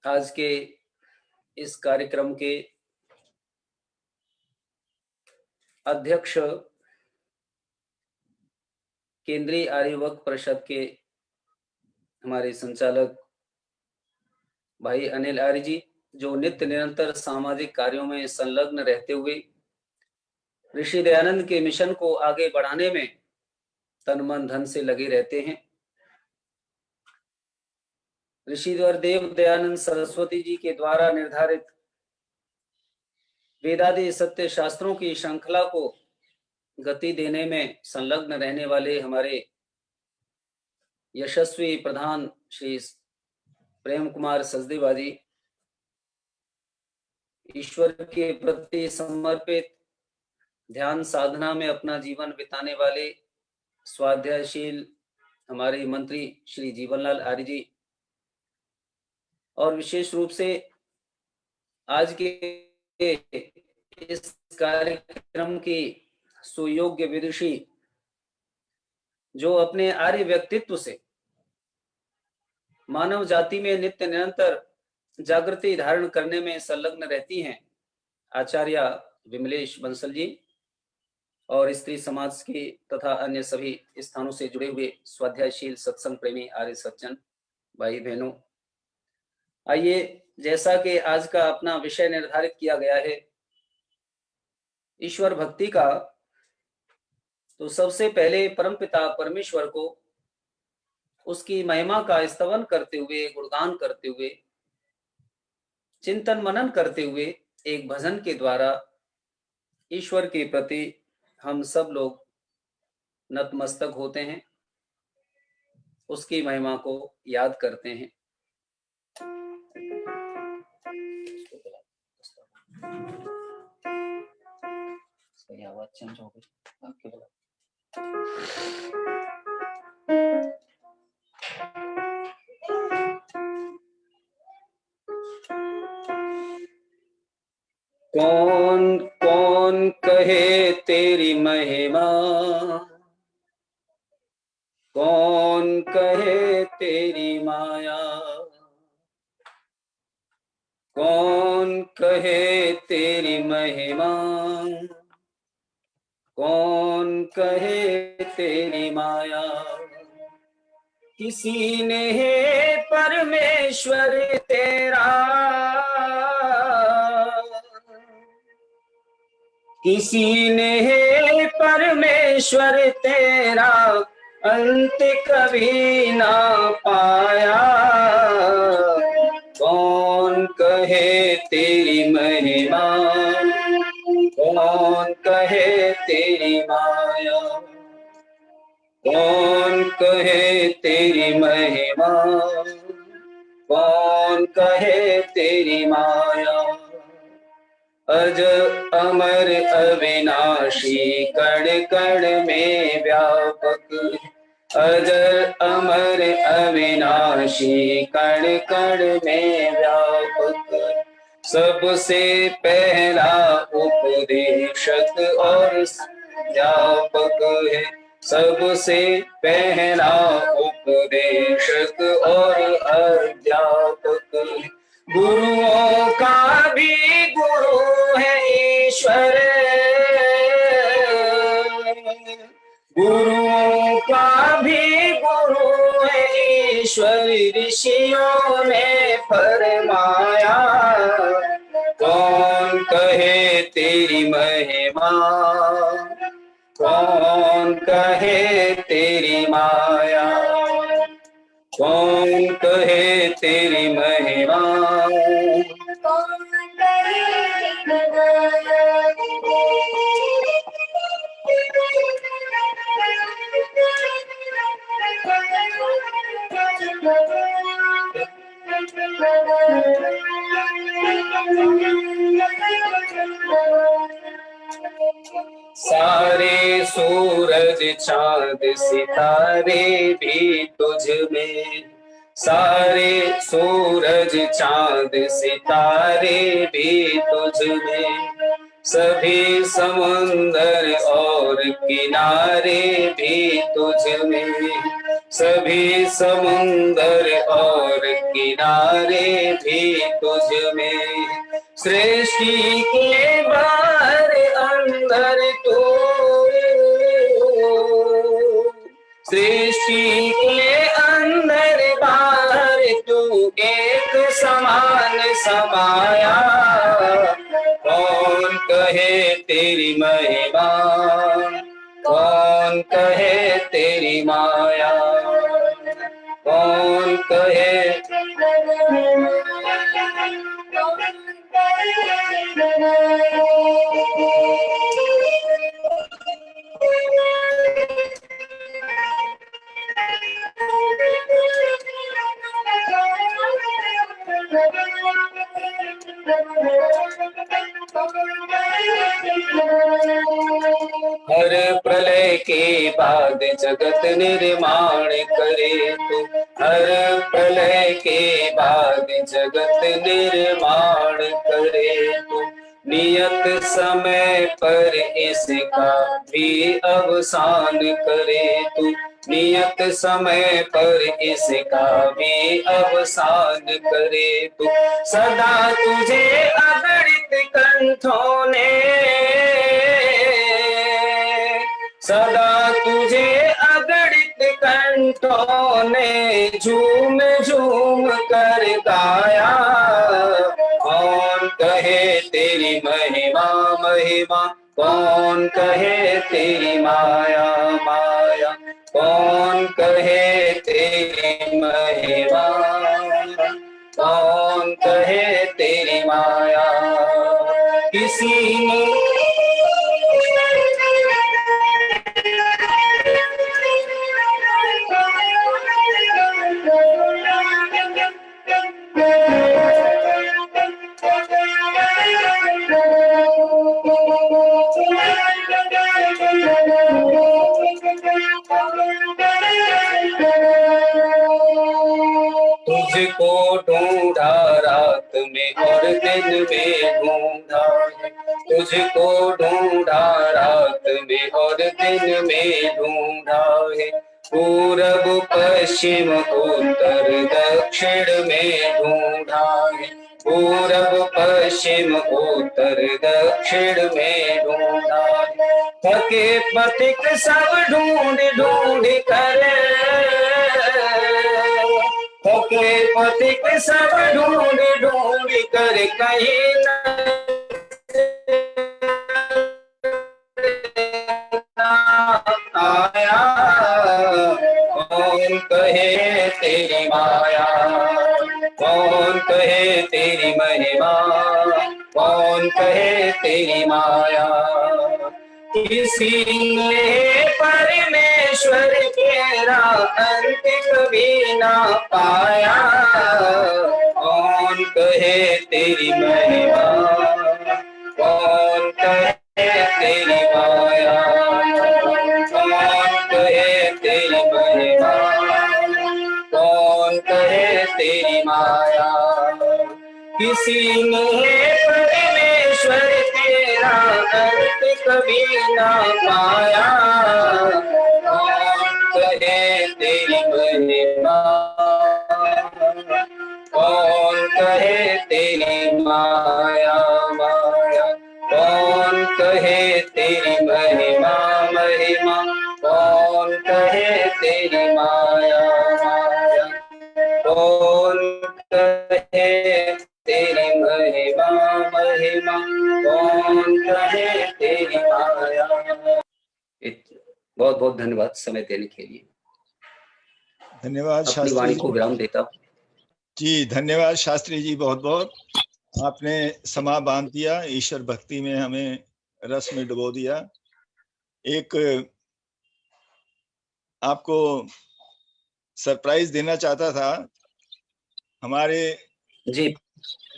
आज के इस कार्यक्रम के अध्यक्ष केंद्रीय आर्यवक परिषद के हमारे संचालक भाई अनिल आर्य जी, जो नित्य निरंतर सामाजिक कार्यों में संलग्न रहते हुए ऋषि दयानंद के मिशन को आगे बढ़ाने में तन मन धन से लगे रहते हैं। ऋषिवर देव दयानंद सरस्वती जी के द्वारा निर्धारित वेदादि सत्य शास्त्रों की श्रृंखला को गति देने में संलग्न रहने वाले हमारे यशस्वी प्रधान श्री प्रेम कुमार सचदेवा जी, ईश्वर के प्रति समर्पित ध्यान साधना में अपना जीवन बिताने वाले स्वाध्यायशील हमारे मंत्री श्री जीवनलाल आर्य जी, और विशेष रूप से आज के इस कार्यक्रम की सुयोग्य विदुषी, जो अपने आर्य व्यक्तित्व से मानव जाति में नित्य निरंतर जागृति धारण करने में संलग्न रहती हैं, आचार्य विमलेश बंसल जी, और स्त्री समाज के तथा अन्य सभी स्थानों से जुड़े हुए स्वाध्यायशील सत्संग प्रेमी आर्य सज्जन भाई बहनों, आइए, जैसा कि आज का अपना विषय निर्धारित किया गया है ईश्वर भक्ति का, तो सबसे पहले परमपिता परमेश्वर को उसकी महिमा का स्तवन करते हुए, गुणगान करते हुए, चिंतन मनन करते हुए एक भजन के द्वारा ईश्वर के प्रति हम सब लोग नतमस्तक होते हैं, उसकी महिमा को याद करते हैं। आवाज चेंज हो गई आपके बोला। कौन कौन कहे तेरी महिमा, कौन कहे तेरी माया, कौन कहे तेरी महिमा, कौन कहे तेरी माया। किसी ने है परमेश्वर तेरा, किसी ने है परमेश्वर तेरा, अंत कभी ना पाया। कौन कहे तेरी महिमा, कौन कहे तेरी माया, कौन कहे तेरी महिमा, कौन कहे तेरी माया। अज अमर अविनाशी कण कण में व्यापक, अज अमर अविनाशी कण कण में व्यापक, सबसे पहला उपदेशक और व्यापक है, सबसे पहला उपदेशक और अध्यापक है। गुरुओं का भी गुरु है ईश्वर, गुरुओं का भी गुरु है ईश्वर, ऋषियों ने फरमाया। कौन कहे तेरी महिमा, कौन कहे तेरी माया, कौन कहे तेरी महिमा, कौन कहे सारे सूरज चांद सितारे भी तुझ में, सारे सूरज चांद सितारे भी तुझ में, सभी समुंदर और किनारे भी तुझ में, सभी समुंदर और किनारे भी तुझ में, सृष्टि के बाहर अंदर तू, सृष्टि के अंदर बाहर तू एक समान समाया, कौन कहे तेरी महिमा, कौन कहे तेरी माया, कौन कहे। हर प्रलय के बाद जगत निर्माण करे तू, हर प्रलय के बाद जगत निर्माण करे तू, नियत समय पर इसका भी अवसान करे तू, नियत समय पर इसका भी अवसान करे तू, सदा तुझे अगणित कंठों ने, सदा तुझे अगणित कंठों ने झूम झूम कर गाया, कौन कहे तेरी महिमा महिमा, कौन कहे तेरी माया माया, कौन कहे तेरी महिमा, कौन कहे तेरी माया। किसी ने तुझको ढूंढा रात में और दिन में ढूंढा है, तुझको ढूंढा रात में और दिन में ढूंढा है, पूरब पश्चिम उत्तर दक्षिण में ढूंढा है, पूरब पश्चिम उत्तर दक्षिण में ढूंढा है, थके पथिक सब ढूंढ ढूंढ कर, थके पथिक सब ढूंढ ढूंढ कर कहीं ना आया, कौन कहे तेरी माया, कौन कहे तेरी महिमा, कौन कहे तेरी माया। किसी ने परमेश्वर तेरा अंत कभी ना पाया, कौन कहे तेरी महिमा, कौन कहे तेरी माया, कौन कहे तेरी महिमा, कौन कहे तेरी माया। किसी ने परमेश्वर तेरा अंत कभी ना पाया, कौन कहे तेरी महिमा, कौन कहे तेरी माया माया, कौन कहे तेरी महिमा महिमा, कौन कहे तेरी माया माया, कौन कहे तेरी महिमा महिमा, कौन कहे तेरी माया। बहुत बहुत धन्यवाद समय देने के लिए। धन्यवाद अपनी वाणी को विराम देता हूँ। जी, धन्यवाद शास्त्री जी, बहुत बहुत आपने समा बांध दिया, ईश्वर भक्ति में हमें रस में डुबो दिया। एक आपको सरप्राइज देना चाहता था, हमारे जी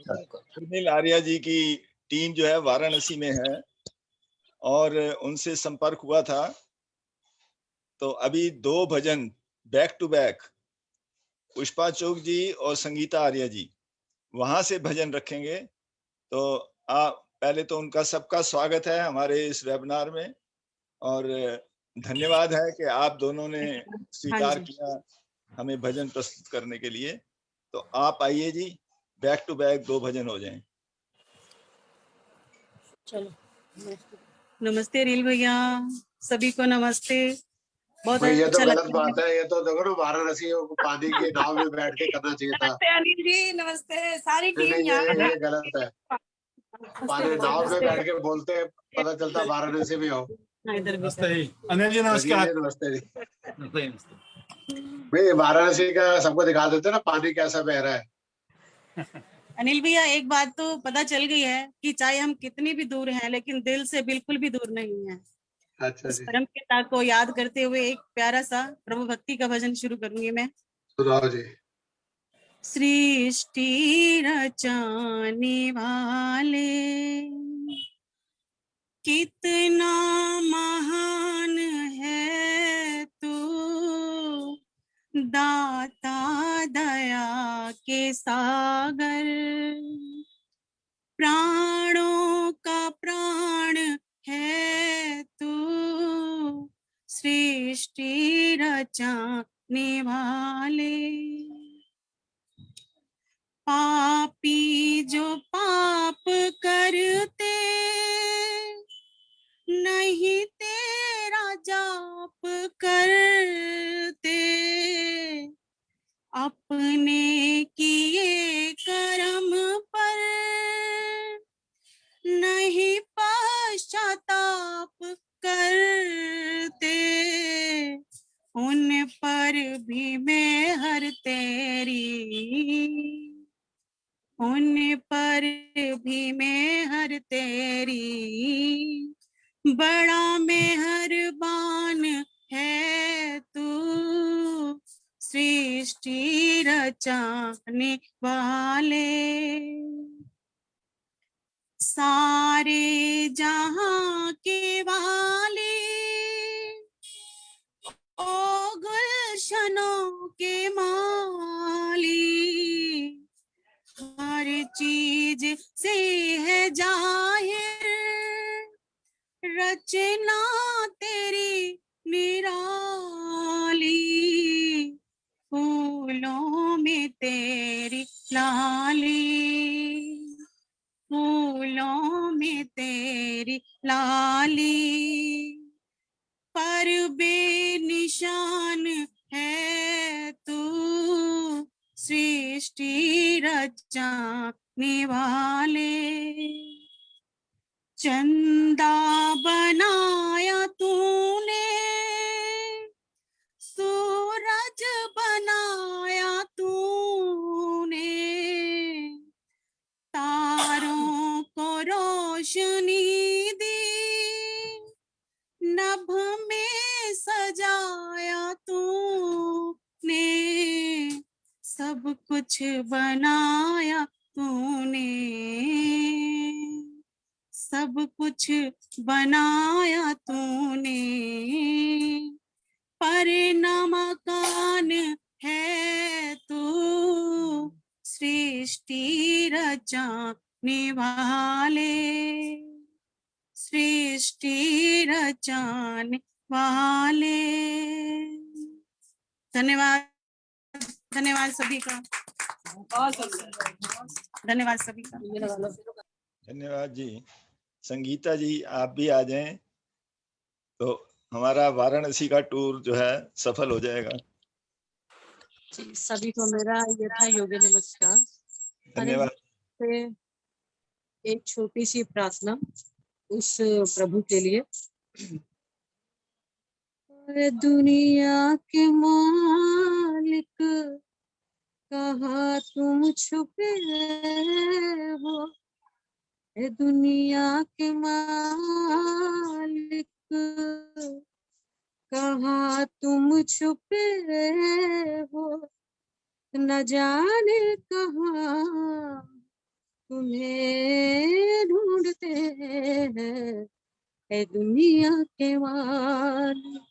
सुनील आर्या जी की टीम जो है वाराणसी में है और उनसे संपर्क हुआ था, तो अभी 2 भजन बैक टू बैक पुष्पा चौक जी और संगीता आर्या जी वहां से भजन रखेंगे। तो आप पहले तो उनका सबका स्वागत है हमारे इस वेबिनार में और धन्यवाद है कि आप दोनों ने स्वीकार किया हमें भजन प्रस्तुत करने के लिए। तो आप आइए जी, बैक टू बैक 2 भजन हो जाएं। चलो, नमस्ते रील भैया, सभी को नमस्ते। बहुत ये तो अच्छा गलत लगता बात है, ये तो देखो ना वाराणसी को पानी की नाव में बैठ के करना चाहिए था। नमस्ते अनिल जी, नमस्ते सारी टीम नहीं, यहाँ। ये गलत है। पानी नाव में बैठ के बोलते हैं, पता चलता वाराणसी में हो। इधर भी अनिल जी नमस्कार। नमस्ते जी। भाई वाराणसी का सबको दिखा देते ना पानी कैसा बह रहा है। अनिल भैया, एक बात तो पता चल गई है कि चाहे हम कितनी भी दूर हैं, लेकिन दिल से बिल्कुल भी दूर नहीं है। अच्छा उस जी, परम पिता को याद करते हुए एक प्यारा सा प्रभु भक्ति का भजन शुरू करूंगी मैं। सुनाओ जी। सृष्टि रचाने वाले कितना महान है तू, दाता दया के सागर, प्राणों का प्राण है तू, सृष्टि रचाने वाले। पापी जो पाप करते नहीं तेरा जाप करते, अपने किए कर्म पर नहीं पश्चाताप करते, उन पर भी मेहर तेरी, उन पर भी मेहर तेरी, बड़ा मेहरबान है तू, सृष्टि रचाने वाले। सारे जहां के वाले, ओ गुलशनों के माली, हर चीज से है जाहिर रचना तेरी निराली, फूलों में तेरी लाली, फूलों में तेरी लाली, पर बेनिशान है तू, सृष्टि रचाने वाले। चंदा बनाया तूने, सूरज बनाया तूने, तारों को रोशनी दी, नभ में सजाया तूने, सब कुछ बनाया तूने, सब कुछ बनाया तूने, पर नमकान है तू, सृष्टि रचाने वाले, सृष्टि रचाने वाले। धन्यवाद, धन्यवाद सभी का, धन्यवाद सभी का। धन्यवाद जी। संगीता जी आप भी आ जाएं तो हमारा वाराणसी का टूर जो है सफल हो जाएगा। सभी को मेरा यथा योग्य नमस्कार। धन्यवाद। से एक छोटी सी प्रार्थना उस प्रभु के लिए। दुनिया के मालिक कहाँ तुम छुपे हो, दुनिया के मालिक कहाँ तुम छुपे हो, न जाने कहाँ तुम्हें ढूंढते हैं, ए दुनिया के मालिक।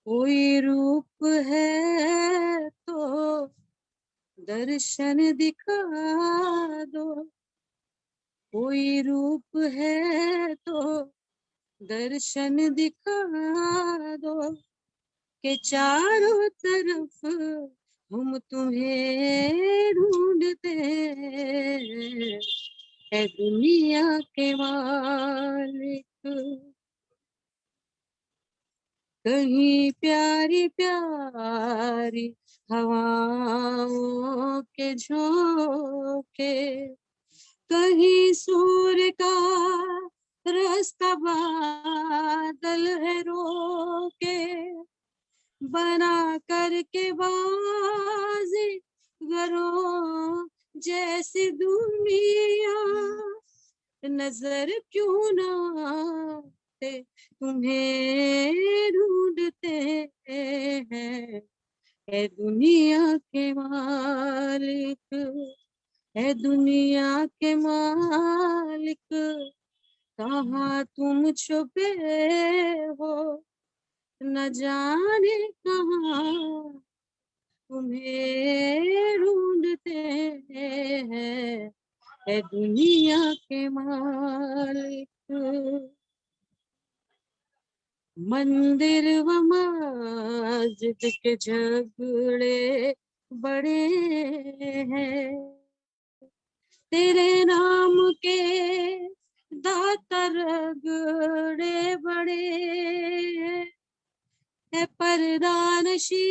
कोई रूप है तो दर्शन दिखा दो, कोई रूप है तो दर्शन दिखा दो, के चारों तरफ हम हम तुम्हें ढूंढते है दुनिया के मालिक। कहीं प्यारी प्यारी हवाओं के झोंके, कहीं सूर्य का रास्ता बादल है रोके, बना करके बाजी गरों जैसी दुनिया, नजर क्यों ना आते तुम्हें ढूंढते हैं, है दुनिया के मालिक, है दुनिया के मालिक। कहाँ तुम छुपे हो न जाने कहाँ, तुम्हें ढूंढते हैं, है दुनिया के मालिक। मंदिर व मस्जिद के झगड़े बड़े हैं, तेरे नाम के दाता रगड़े बड़े है, परदानशी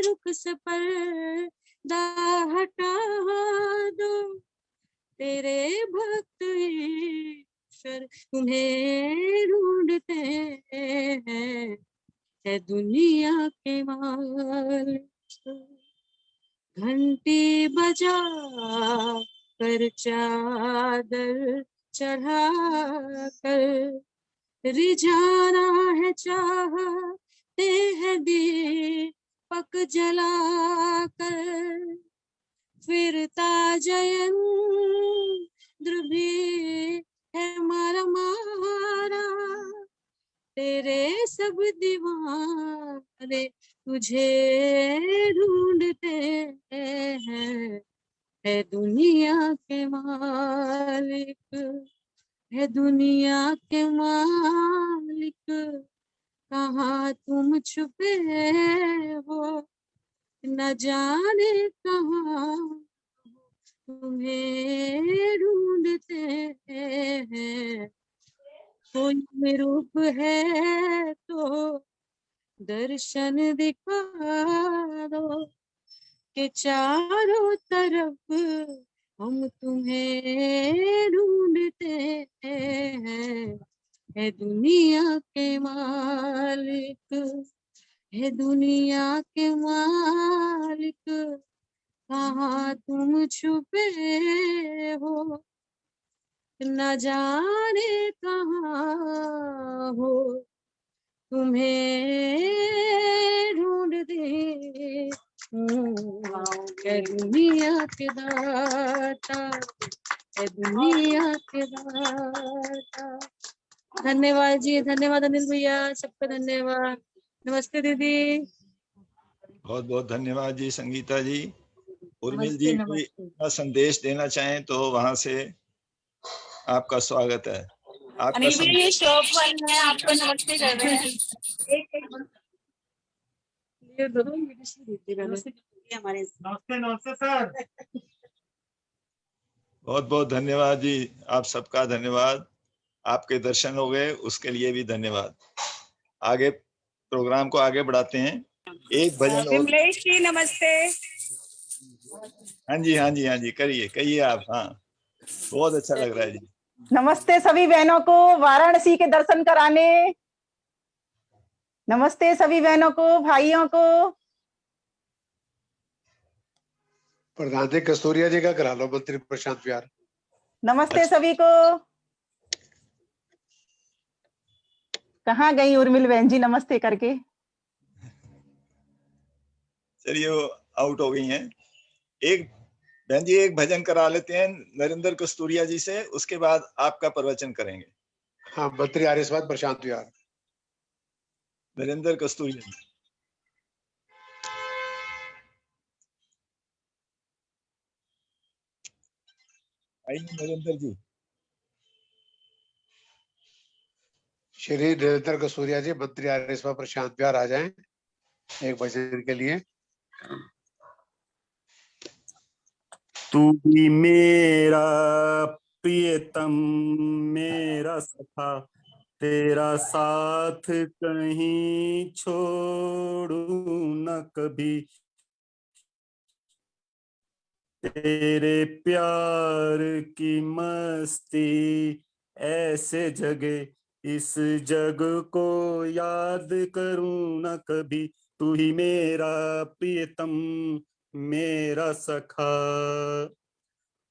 रुख से पर्दा हटा दो, तेरे भक्त ईश्वर तुम्हें ढूंढते हैं, है दुनिया के मालिक। घंटी बजा कर चादर चढ़ा कर, रिझाना है चाहते हैं दीपक जला कर, फिरता जयेंद्र भी है मारा, तेरे सब दीवाने तुझे ढूंढते हैं, है दुनिया के मालिक, है दुनिया के मालिक। कहाँ तुम छुपे हो न जाने कहाँ, तुम्हें ढूंढते हैं, कोई रूप है तो दर्शन दिखा दो, कि चारों तरफ हम तुम्हें ढूंढते हैं, है दुनिया के मालिक, है दुनिया के मालिक। कहाँ तुम छुपे हो न जाने कहाँ हो, तुम्हें ढूंढते है दुनिया के दाता, है दुनिया के दाता। धन्यवाद जी, धन्यवाद अनिल भैया, सबका धन्यवाद। नमस्ते दीदी। बहुत बहुत धन्यवाद जी संगीता जी। उर्मिल जी नमस्ते, कोई नमस्ते। अपना संदेश देना चाहें तो वहां से आपका स्वागत है। आपका अनिल भैया ये शॉप वन है, आपको नमस्ते कर रहे हैं। ये दोनों हमारे नमस्ते नमस्ते सर। बहुत बहुत धन्यवाद जी, आप सबका धन्यवाद। आपके दर्शन हो गए उसके लिए भी धन्यवाद। आगे प्रोग्राम को आगे बढ़ाते हैं। एक भजन और। विमलेश जी नमस्ते। हाँ जी हाँ जी हाँ जी, करिए कहिए आप। हाँ बहुत अच्छा लग रहा है जी। नमस्ते सभी बहनों को वाराणसी के दर्शन कराने। नमस्ते सभी बहनों को, भाइयों को। प्रधान जी कस्तूरिया जी का करा लो, मंत्री प्रशांत प्यार। नमस्ते सभी को। कहाँ गई उर्मिल बहन जी नमस्ते करके? चलिए वो आउट हो गई हैं। एक बहन जी एक भजन करा लेते हैं नरेंद्र कस्तूरिया जी से, उसके बाद आपका प्रवचन करेंगे। हाँ, मंत्री आर्यस्वाद प्रशांत प्यार। नरेंद्र कस्तूरिया जी। आइए नरेंद्र जी। श्री नरेंद्र कस्तूरिया जी, मंत्री आर्यस्वाद प्रशांत प्यार आ जाएं एक भजन के लिए। तू ही मेरा प्रियतम मेरा सखा, तेरा साथ कहीं छोड़ू न कभी, तेरे प्यार की मस्ती ऐसे जगे, इस जग को याद करूं न कभी। तू ही मेरा प्रियतम मेरा सखा,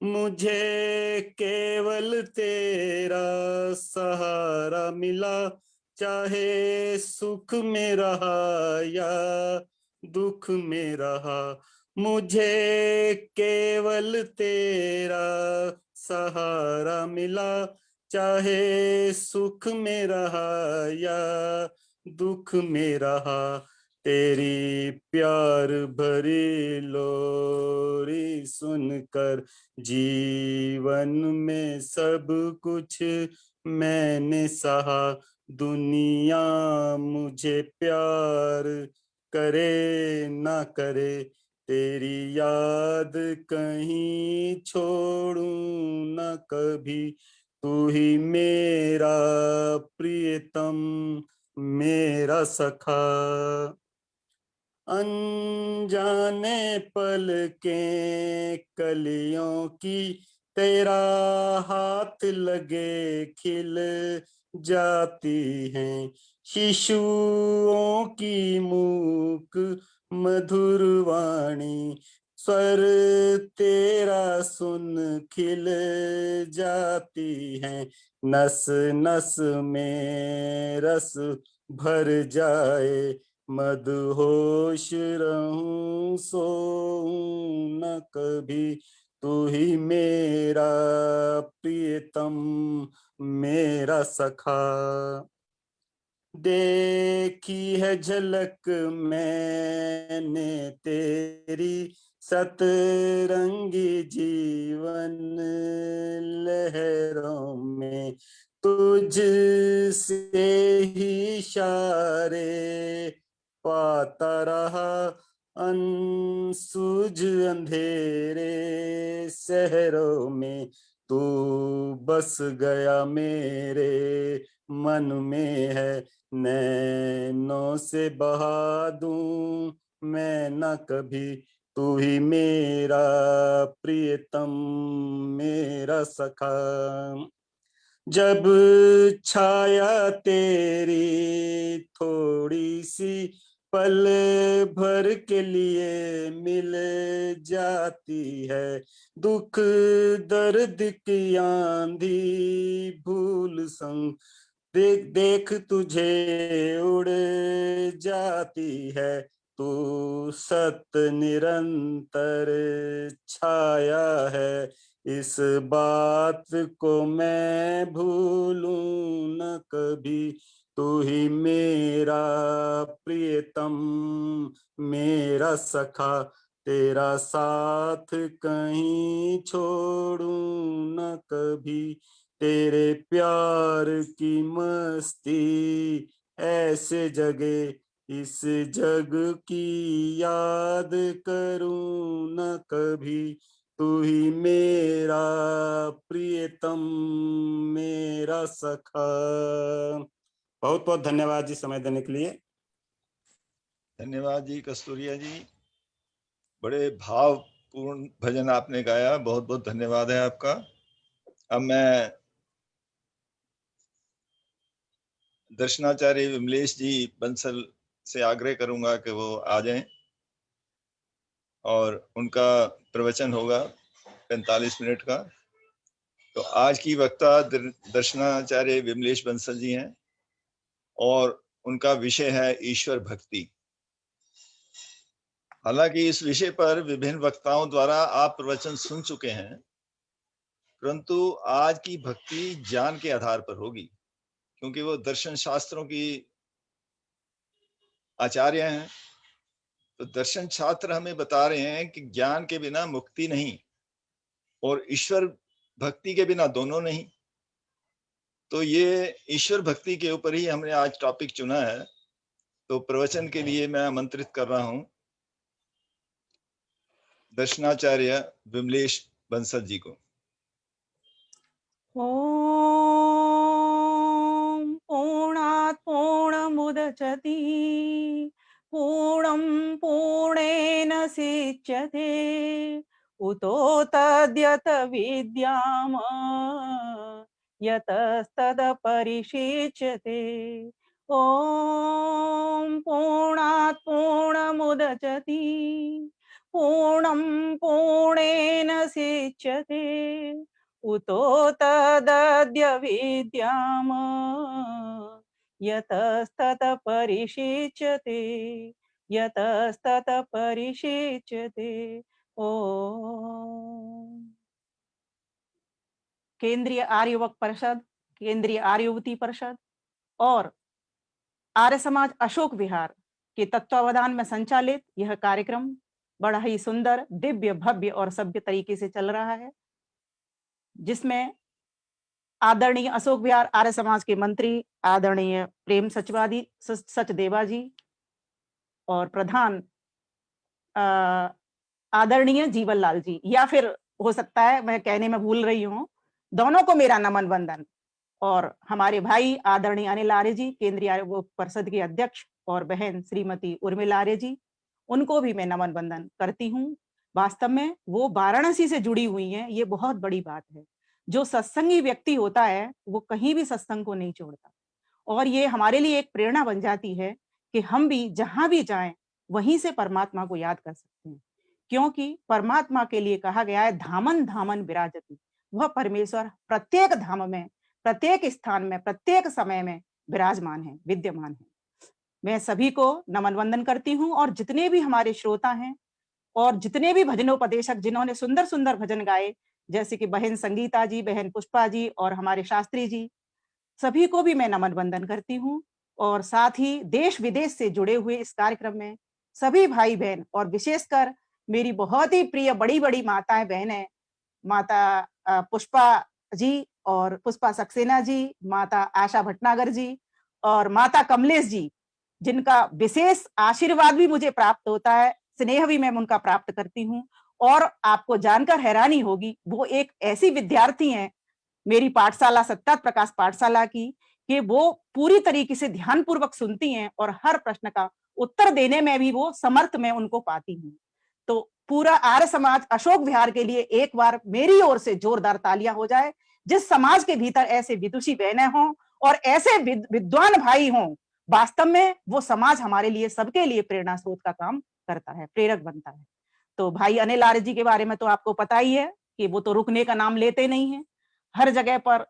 मुझे केवल तेरा सहारा मिला, चाहे सुख में रहा या दुख में रहा। मुझे केवल तेरा सहारा मिला, चाहे सुख में रहा या दुख में रहा। तेरी प्यार भरी लोरी सुनकर जीवन में सब कुछ मैंने सहा। दुनिया मुझे प्यार करे ना करे, तेरी याद कहीं छोड़ूं न कभी। तू ही मेरा प्रियतम मेरा सखा, अनजाने पल के कलियों की तेरा हाथ लगे खिल जाती हैं। शिशुओं की मूक मधुर वाणी, स्वर तेरा सुन खिल जाती हैं। नस नस में रस भर जाए, मदहोश रहूं सोऊं न कभी। तू ही मेरा प्रियतम मेरा सखा, देखी है झलक मैंने तेरी सतरंगी जीवन लहरों में। तुझ से ही इशारे पाता रहा, अनसूझ अंधेरे शहरों में। तू बस गया मेरे मन में है, नैनों से बहा दूं मैं न कभी। तू ही मेरा प्रियतम मेरा सखा, जब छाया तेरी थोड़ी सी पल भर के लिए मिल जाती है, दुख दर्द की आंधी भूल संग देख देख तुझे उड़ जाती है। तू सत्य निरंतर छाया है, इस बात को मैं भूलूं न कभी। तू ही मेरा प्रियतम मेरा सखा, तेरा साथ कहीं छोड़ूं न कभी। तेरे प्यार की मस्ती ऐसे जगे, इस जग की याद करूं न कभी। तू ही मेरा प्रियतम मेरा सखा। बहुत बहुत धन्यवाद जी समय देने के लिए। धन्यवाद जी कस्तूरिया जी, बड़े भावपूर्ण भजन आपने गाया, बहुत बहुत धन्यवाद है आपका। अब मैं दर्शनाचार्य विमलेश जी बंसल से आग्रह करूंगा कि वो आ जाएं और उनका प्रवचन होगा 45 मिनट का। तो आज की वक्ता दर्शनाचार्य विमलेश बंसल जी हैं और उनका विषय है ईश्वर भक्ति। हालांकि इस विषय पर विभिन्न वक्ताओं द्वारा आप प्रवचन सुन चुके हैं, परंतु आज की भक्ति ज्ञान के आधार पर होगी, क्योंकि वो दर्शन शास्त्रों की आचार्य हैं। तो दर्शन शास्त्र हमें बता रहे हैं कि ज्ञान के बिना मुक्ति नहीं और ईश्वर भक्ति के बिना दोनों नहीं। तो ये ईश्वर भक्ति के ऊपर ही हमने आज टॉपिक चुना है। तो प्रवचन के लिए मैं आमंत्रित कर रहा हूं दर्शनाचार्य विमलेश बंसल जी को। ॐ पूर्णात् पूर्णमुदचति पूर्णं पूर्णेन सिच्यते उतो तद्यत विद्याम यतस्तदपरिशिच्यते। ॐ पूर्णात् पूर्णमुदचति पूर्णं पूर्णेन सिच्यते उतो तदद्य विद्याम यतस्ततपरिशिच्यते यतस्ततपरिशिच्यते। ओम। केंद्रीय आर्य युवक परिषद, केंद्रीय आर्य युवती परिषद और आर्य समाज अशोक विहार के तत्वावधान में संचालित यह कार्यक्रम बड़ा ही सुंदर, दिव्य, भव्य और सभ्य तरीके से चल रहा है, जिसमें आदरणीय अशोक विहार आर्य समाज के मंत्री आदरणीय प्रेम सचदेवा जी और प्रधान आदरणीय जीवन लाल जी, या फिर हो सकता है मैं कहने में भूल रही हूं, दोनों को मेरा नमन वंदन। और हमारे भाई आदरणीय अनिल आर्य जी, केंद्रीय आर्य परिषद के अध्यक्ष, और बहन श्रीमती उर्मिला आर्य जी, उनको भी मैं नमन वंदन करती हूँ। वास्तव में वो वाराणसी से जुड़ी हुई हैं, ये बहुत बड़ी बात है। जो सत्संगी व्यक्ति होता है वो कहीं भी सत्संग को नहीं छोड़ता, और ये हमारे लिए एक प्रेरणा बन जाती है कि हम भी जहां भी जाएं वहीं से परमात्मा को याद कर सकते हैं, क्योंकि परमात्मा के लिए कहा गया है धामन धामन विराजती, वह परमेश्वर प्रत्येक धाम में, प्रत्येक स्थान में, प्रत्येक समय में विराजमान है, विद्यमान है। मैं सभी को नमन वंदन करती हूँ, और जितने भी हमारे श्रोता हैं और जितने भी भजनोपदेशक जिन्होंने सुंदर सुंदर भजन गाए, जैसे कि बहन संगीता जी, बहन पुष्पा जी और हमारे शास्त्री जी, सभी को भी मैं नमन वंदन करती हूँ। और साथ ही देश विदेश से जुड़े हुए इस कार्यक्रम में सभी भाई बहन, और विशेषकर मेरी बहुत ही प्रिय बड़ी बड़ी माताएं बहनें, माता पुष्पा जी और पुष्पा सक्सेना जी, माता आशा भटनागर जी और माता कमलेश जी, जिनका विशेष आशीर्वाद भी मुझे प्राप्त होता है, स्नेह भी मैं उनका प्राप्त करती हूँ। और आपको जानकर हैरानी होगी, वो एक ऐसी विद्यार्थी हैं मेरी पाठशाला सत्यात प्रकाश पाठशाला की, कि वो पूरी तरीके से ध्यानपूर्वक सुनती हैं और हर प्रश्न का उत्तर देने में भी वो समर्थ मैं उनको पाती हूँ। तो पूरा आर्य समाज अशोक विहार के लिए एक बार मेरी ओर से जोरदार तालियां हो जाए। जिस समाज के भीतर ऐसे विदुषी बहनें हों और ऐसे विद्वान भाई हों, वास्तव में वो समाज हमारे लिए, सबके लिए प्रेरणा स्रोत का काम करता है, प्रेरक बनता है। तो भाई अनिल आर्य जी के बारे में तो आपको पता ही है कि वो तो रुकने का नाम लेते नहीं है, हर जगह पर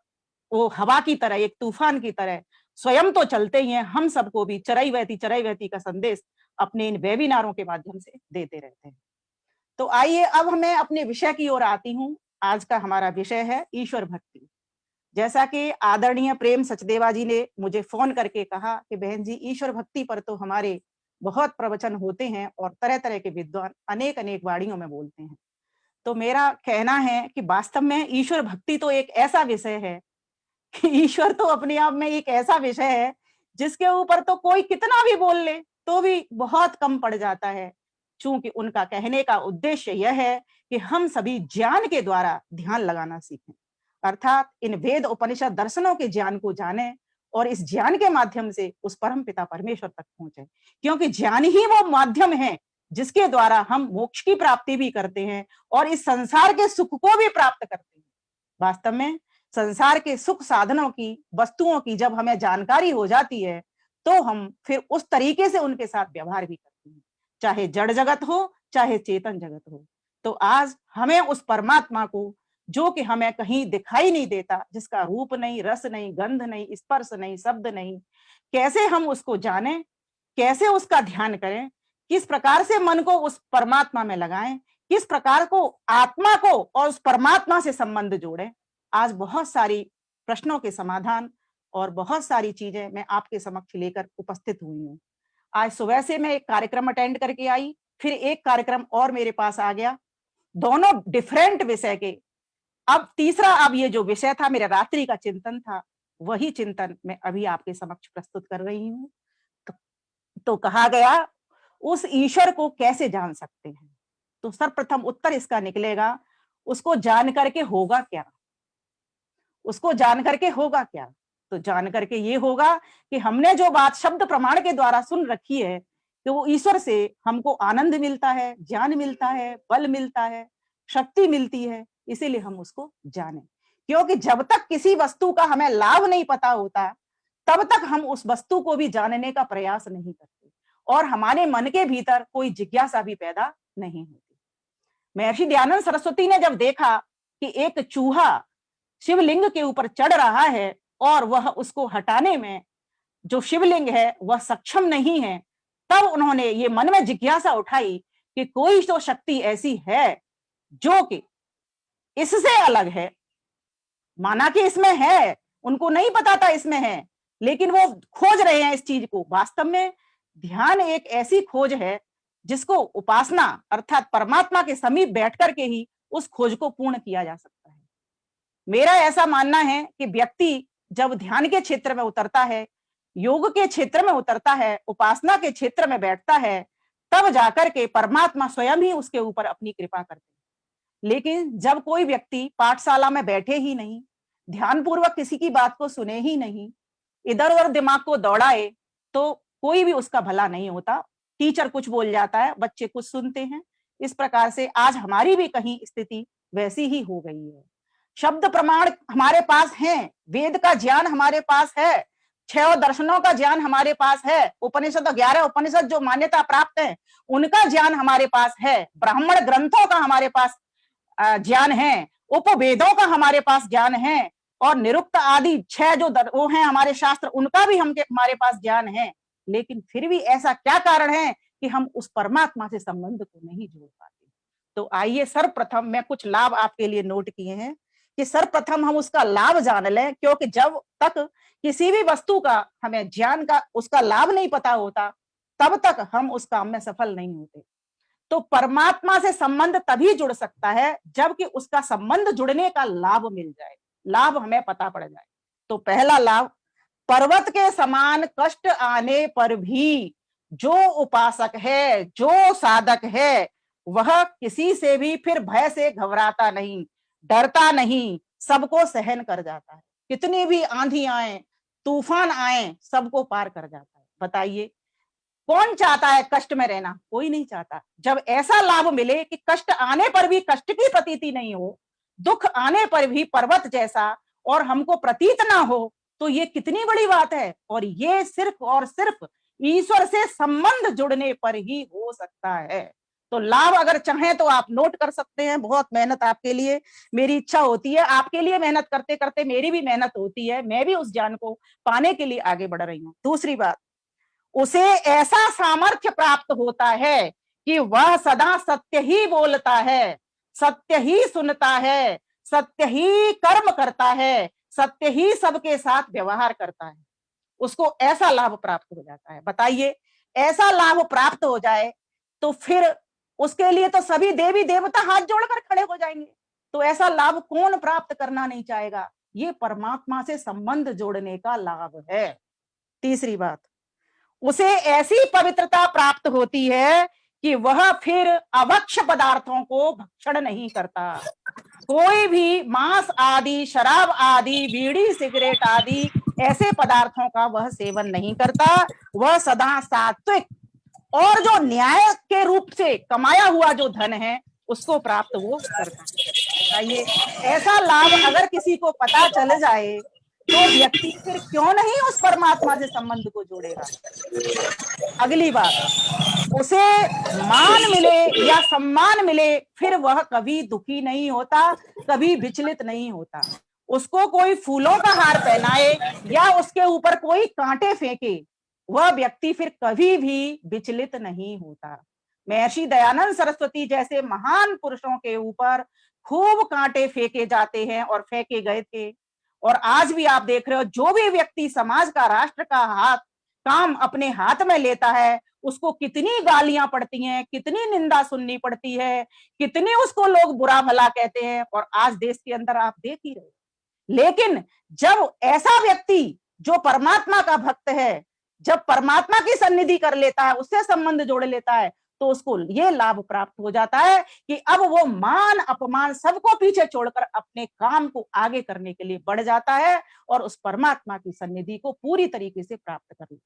वो हवा की तरह, एक तूफान की तरह स्वयं तो चलते ही हैं, हम सबको भी चरई वहती का संदेश अपने इन वेबिनारों के माध्यम से देते रहते हैं। तो आइए अब मैं अपने विषय की ओर आती हूँ। आज का हमारा विषय है ईश्वर भक्ति। जैसा कि आदरणीय प्रेम सचदेवा जी ने मुझे फोन करके कहा कि बहन जी, ईश्वर भक्ति पर तो हमारे बहुत प्रवचन होते हैं और तरह तरह के विद्वान अनेक अनेक वाणियों में बोलते हैं। तो मेरा कहना है कि वास्तव में ईश्वर भक्ति तो एक ऐसा विषय है कि ईश्वर तो अपने आप में एक ऐसा विषय है जिसके ऊपर तो कोई कितना भी बोल ले तो भी बहुत कम पड़ जाता है। चूंकि उनका कहने का उद्देश्य यह है कि हम सभी ज्ञान के द्वारा ध्यान लगाना सीखें, अर्थात इन वेद उपनिषद दर्शनों के ज्ञान को जाने और इस ज्ञान के माध्यम से उस परम पिता परमेश्वर तक पहुंचे, क्योंकि ज्ञान ही वो माध्यम है जिसके द्वारा हम मोक्ष की प्राप्ति भी करते हैं और इस संसार के सुख को भी प्राप्त करते हैं। वास्तव में संसार के सुख साधनों की, वस्तुओं की जब हमें जानकारी हो जाती है तो हम फिर उस तरीके से उनके साथ व्यवहार भी करते हैं, चाहे जड़ जगत हो चाहे चेतन जगत हो। तो आज हमें उस परमात्मा को, जो कि हमें कहीं दिखाई नहीं देता, जिसका रूप नहीं, रस नहीं, गंध नहीं, स्पर्श नहीं, शब्द नहीं, कैसे हम उसको जानें, कैसे उसका ध्यान करें, किस प्रकार से मन को उस परमात्मा में लगाएं, किस प्रकार को आत्मा को और उस परमात्मा से संबंध जोड़ें। आज बहुत सारी प्रश्नों के समाधान और बहुत सारी चीजें मैं आपके समक्ष लेकर उपस्थित हुई हूँ। आज सुबह से मैं एक कार्यक्रम अटेंड करके आई, फिर एक कार्यक्रम और मेरे पास आ गया, दोनों डिफरेंट विषय के। अब तीसरा, अब ये जो विषय था मेरा रात्रि का चिंतन था, वही चिंतन मैं अभी आपके समक्ष प्रस्तुत कर रही हूँ। तो कहा गया उस ईश्वर को कैसे जान सकते हैं, तो सर्वप्रथम उत्तर इसका निकलेगा, उसको जान करके होगा क्या? उसको जान करके होगा क्या? तो जान करके ये होगा कि हमने जो बात शब्द प्रमाण के द्वारा सुन रखी है कि वो ईश्वर से हमको आनंद मिलता है, ज्ञान मिलता है, बल मिलता है, शक्ति मिलती है, इसीलिए हम उसको जाने। क्योंकि जब तक किसी वस्तु का हमें लाभ नहीं पता होता, तब तक हम उस वस्तु को भी जानने का प्रयास नहीं करते और हमारे मन के भीतर कोई जिज्ञासा भी पैदा नहीं होती। महर्षि दयानंद सरस्वती ने जब देखा कि एक चूहा शिवलिंग के ऊपर चढ़ रहा है और वह उसको हटाने में जो शिवलिंग है वह सक्षम नहीं है, तब उन्होंने ये मन में जिज्ञासा उठाई कि कोई तो शक्ति ऐसी है जो कि इससे अलग है। माना कि इसमें है, उनको नहीं पता था इसमें है, लेकिन वो खोज रहे हैं इस चीज को। वास्तव में ध्यान एक ऐसी खोज है जिसको उपासना अर्थात परमात्मा के समीप बैठ करके ही उस खोज को पूर्ण किया जा सकता है। मेरा ऐसा मानना है कि व्यक्ति जब ध्यान के क्षेत्र में उतरता है, योग के क्षेत्र में उतरता है, उपासना के क्षेत्र में बैठता है, तब जाकर के परमात्मा स्वयं ही उसके ऊपर अपनी कृपा करते हैं। लेकिन जब कोई व्यक्ति पाठशाला में बैठे ही नहीं, ध्यान पूर्वक किसी की बात को सुने ही नहीं, इधर उधर दिमाग को दौड़ाए, तो कोई भी उसका भला नहीं होता। टीचर कुछ बोल जाता है, बच्चे कुछ सुनते हैं। इस प्रकार से आज हमारी भी कहीं स्थिति वैसी ही हो गई है। शब्द प्रमाण हमारे पास हैं, वेद का ज्ञान हमारे पास है, 6 दर्शनों का ज्ञान हमारे पास है, उपनिषद 11 उपनिषद जो मान्यता प्राप्त है उनका ज्ञान हमारे पास है, ब्राह्मण ग्रंथों का हमारे पास ज्ञान है, उपवेदों का हमारे पास ज्ञान है और निरुक्त आदि 6 जो वो हैं हमारे शास्त्र, उनका भी हमारे पास ज्ञान है। लेकिन फिर भी ऐसा क्या कारण है कि हम उस परमात्मा से संबंध को नहीं जोड़ पाते? तो आइए सर्वप्रथम मैं कुछ लाभ आपके लिए नोट किए हैं कि सर्वप्रथम हम उसका लाभ जान लें, क्योंकि जब तक किसी भी वस्तु का हमें ज्ञान का उसका लाभ नहीं पता होता, तब तक हम उस काम में सफल नहीं होते। तो परमात्मा से संबंध तभी जुड़ सकता है जबकि उसका संबंध जुड़ने का लाभ मिल जाए, लाभ हमें पता पड़ जाए। तो पहला लाभ, पर्वत के समान कष्ट आने पर भी जो उपासक है, जो साधक है, वह किसी से भी फिर भय से घबराता नहीं, डरता नहीं, सबको सहन कर जाता है। कितनी भी आंधी आए, तूफान आए, सबको पार कर जाता है। बताइए कौन चाहता है कष्ट में रहना? कोई नहीं चाहता। जब ऐसा लाभ मिले कि कष्ट आने पर भी कष्ट की प्रतीति नहीं हो, दुख आने पर भी पर्वत जैसा और हमको प्रतीत ना हो, तो ये कितनी बड़ी बात है। और ये सिर्फ और सिर्फ ईश्वर से संबंध जुड़ने पर ही हो सकता है। तो लाभ अगर चाहें तो आप नोट कर सकते हैं। बहुत मेहनत आपके लिए, मेरी इच्छा होती है, आपके लिए मेहनत करते करते मेरी भी मेहनत होती है, मैं भी उस ज्ञान को पाने के लिए आगे बढ़ रही हूं। दूसरी बात, उसे ऐसा सामर्थ्य प्राप्त होता है कि वह सदा सत्य ही बोलता है, सत्य ही सुनता है, सत्य ही कर्म करता है, सत्य ही सबके साथ व्यवहार करता है। उसको ऐसा लाभ प्राप्त हो जाता है। बताइए ऐसा लाभ प्राप्त हो जाए तो फिर उसके लिए तो सभी देवी देवता हाथ जोड़कर खड़े हो जाएंगे। तो ऐसा लाभ कौन प्राप्त करना नहीं चाहेगा? ये परमात्मा से संबंध जोड़ने का लाभ है। तीसरी बात, उसे ऐसी पवित्रता प्राप्त होती है कि वह फिर अभक्ष्य पदार्थों को भक्षण नहीं करता। कोई भी मांस आदि, शराब आदि, बीड़ी सिगरेट आदि ऐसे पदार्थों का वह सेवन नहीं करता। वह सदा सात्विक और जो न्याय के रूप से कमाया हुआ जो धन है उसको प्राप्त वो करता है। ये ऐसा लाभ अगर किसी को पता चल जाए तो व्यक्ति फिर क्यों नहीं उस परमात्मा से संबंध को जोड़ेगा। अगली बात, उसे मान मिले या सम्मान मिले, फिर वह कभी दुखी नहीं होता, कभी विचलित नहीं होता। उसको कोई फूलों का हार पहनाए या उसके ऊपर कोई कांटे फेंके, वह व्यक्ति फिर कभी भी विचलित नहीं होता। महर्षि दयानंद सरस्वती जैसे महान पुरुषों के ऊपर खूब कांटे फेंके जाते हैं और फेंके गए थे। और आज भी आप देख रहे हो, जो भी व्यक्ति समाज का, राष्ट्र का काम अपने हाथ में लेता है, उसको कितनी गालियां पड़ती हैं, कितनी निंदा सुननी पड़ती है, कितने उसको लोग बुरा भला कहते हैं। और आज देश के अंदर आप देख ही रहे। लेकिन जब ऐसा व्यक्ति जो परमात्मा का भक्त है, जब परमात्मा की सन्निधि कर लेता है, उससे संबंध जोड़ लेता है, तो उसको ये लाभ प्राप्त हो जाता है कि अब वो मान अपमान सबको पीछे छोड़कर अपने काम को आगे करने के लिए बढ़ जाता है और उस परमात्मा की सन्निधि को पूरी तरीके से प्राप्त कर लेता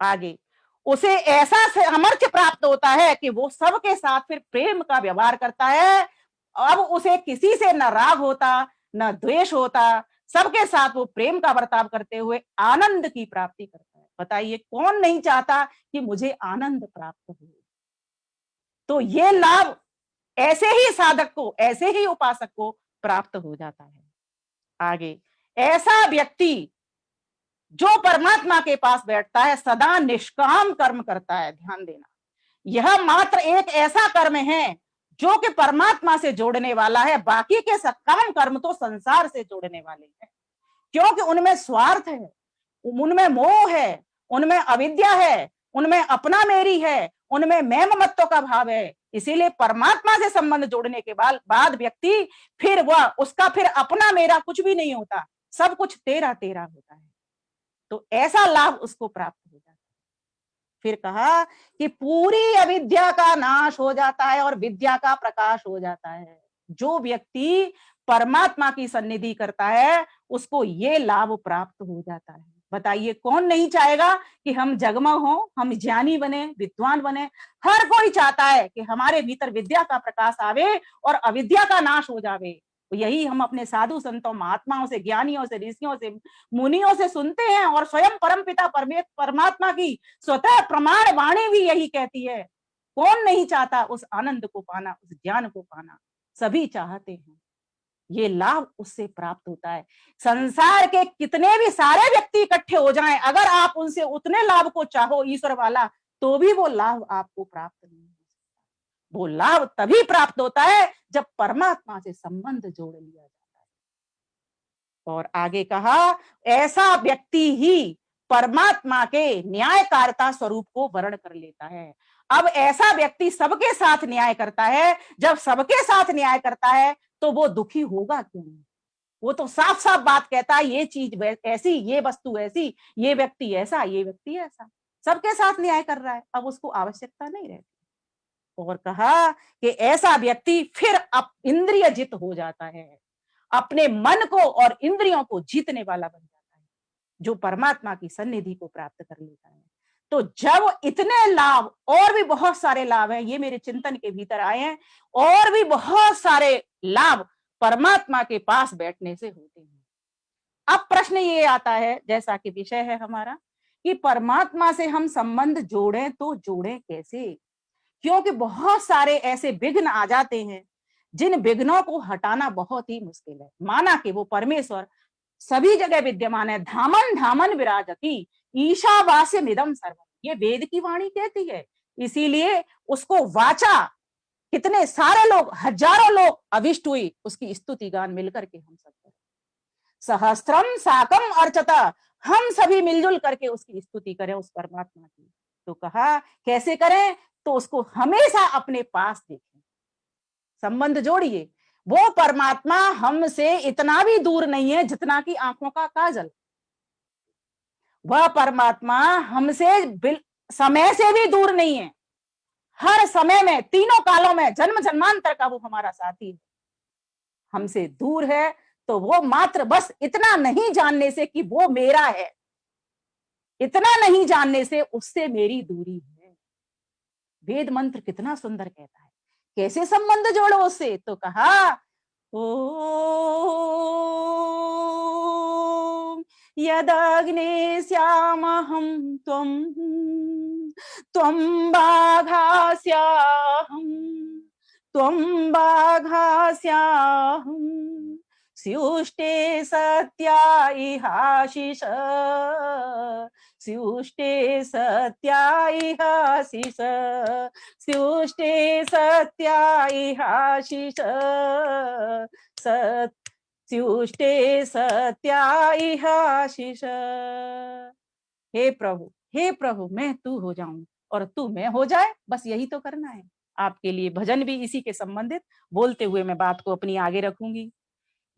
है। आगे उसे ऐसा सामर्थ्य प्राप्त होता है कि वो सबके साथ फिर प्रेम का व्यवहार करता है। अब उसे किसी से न राग होता न द्वेष होता, सबके साथ वो प्रेम का बर्ताव करते हुए आनंद की प्राप्ति करता है। बताइए कौन नहीं चाहता कि मुझे आनंद प्राप्त हो। तो ये लाभ ऐसे ही साधक को, ऐसे ही उपासक को प्राप्त हो जाता है। आगे ऐसा व्यक्ति जो परमात्मा के पास बैठता है सदा निष्काम कर्म करता है। ध्यान देना, यह मात्र एक ऐसा कर्म है जो कि परमात्मा से जोड़ने वाला है। बाकी के सकाम कर्म तो संसार से जोड़ने वाले हैं, क्योंकि उनमें स्वार्थ है, उनमें मोह है, उनमें अविद्या है, उनमें अपना मेरी है, उनमें मैं ममत्व का भाव है। इसीलिए परमात्मा से संबंध जोड़ने के बाद व्यक्ति फिर वह उसका फिर अपना मेरा कुछ भी नहीं होता, सब कुछ तेरा तेरा होता है। तो ऐसा लाभ उसको प्राप्त हो जाता है। फिर कहा कि पूरी अविद्या का नाश हो जाता है और विद्या का प्रकाश हो जाता है। जो व्यक्ति परमात्मा की सन्निधि करता है उसको ये लाभ प्राप्त हो जाता है। बताइए कौन नहीं चाहेगा कि हम जगमग हो, हम ज्ञानी बने, विद्वान बने। हर कोई चाहता है कि हमारे भीतर विद्या का प्रकाश आवे और अविद्या का नाश हो जावे। तो यही हम अपने साधु संतों, महात्माओं से, ज्ञानियों से, ऋषियों से, मुनियों से सुनते हैं और स्वयं परमपिता परमात्मा की स्वतः प्रमाण वाणी भी यही कहती है। कौन नहीं चाहता उस आनंद को पाना, उस ज्ञान को पाना, सभी चाहते हैं। ये लाभ उससे प्राप्त होता है। संसार के कितने भी सारे व्यक्ति इकट्ठे हो जाएं, अगर आप उनसे उतने लाभ को चाहो ईश्वर वाला, तो भी वो लाभ आपको प्राप्त नहीं हो सकता। वो लाभ तभी प्राप्त होता है जब परमात्मा से संबंध जोड़ लिया जाता है। और आगे कहा ऐसा व्यक्ति ही परमात्मा के न्यायकारिता स्वरूप को वर्ण कर लेता है। अब ऐसा व्यक्ति सबके साथ न्याय करता है। जब सबके साथ न्याय करता है तो वो दुखी होगा क्यों? वो तो साफ साफ बात कहता है, ये चीज ऐसी, ये वस्तु ऐसी, ये व्यक्ति ऐसा, ये व्यक्ति ऐसा, सबके साथ न्याय कर रहा है। अब उसको आवश्यकता नहीं रहती। और कहा कि ऐसा व्यक्ति फिर अब इंद्रिय जित हो जाता है, अपने मन को और इंद्रियों को जीतने वाला बन जाता है, जो परमात्मा की सन्निधि को प्राप्त कर लेता है। तो जब इतने लाभ, और भी बहुत सारे लाभ हैं, ये मेरे चिंतन के भीतर आए हैं, और भी बहुत सारे लाभ परमात्मा के पास बैठने से होते हैं। अब प्रश्न ये आता है, जैसा कि विषय है हमारा, कि परमात्मा से हम संबंध जोड़ें तो जोड़ें कैसे? क्योंकि बहुत सारे ऐसे विघ्न आ जाते हैं जिन विघ्नों को हटाना बहुत ही मुश्किल है। माना कि वो परमेश्वर सभी जगह विद्यमान है, धामन धामन विराजति ईशावास्य निदम सर्वम, ये वेद की वाणी कहती है। इसीलिए उसको वाचा कितने सारे लोग, हजारों लोग अविष्ट हुई उसकी स्तुति गान मिलकर के हम सब करें। सहस्त्रम साकम अर्चता, हम सभी मिलजुल करके उसकी स्तुति करें, उस परमात्मा की। तो कहा कैसे करें? तो उसको हमेशा अपने पास देखें, संबंध जोड़िए। वो परमात्मा हमसे इतना भी दूर नहीं है जितना कि आंखों का काजल। वह परमात्मा हमसे समय से भी दूर नहीं है। हर समय में, तीनों कालों में, जन्म जन्मांतर का वो हमारा साथी है। हमसे दूर है तो वो मात्र बस इतना नहीं जानने से कि वो मेरा है, इतना नहीं जानने से उससे मेरी दूरी है। वेद मंत्र कितना सुंदर कहता है, कैसे संबंध जोड़ो उससे? तो कहा ओम यदग्ने श्यामहं त्वं बाघास्याहं स्युष्टे सत्या इहाशिष, स्युष्टे सत्या इहाशिष, स्युष्टे सत्या इहाशिष, स्युष्टे सत्या इहाशिष। हे प्रभु मैं तू हो जाऊं और तू मैं हो जाए, बस यही तो करना है। आपके लिए भजन भी इसी के संबंधित बोलते हुए मैं बात को अपनी आगे रखूंगी।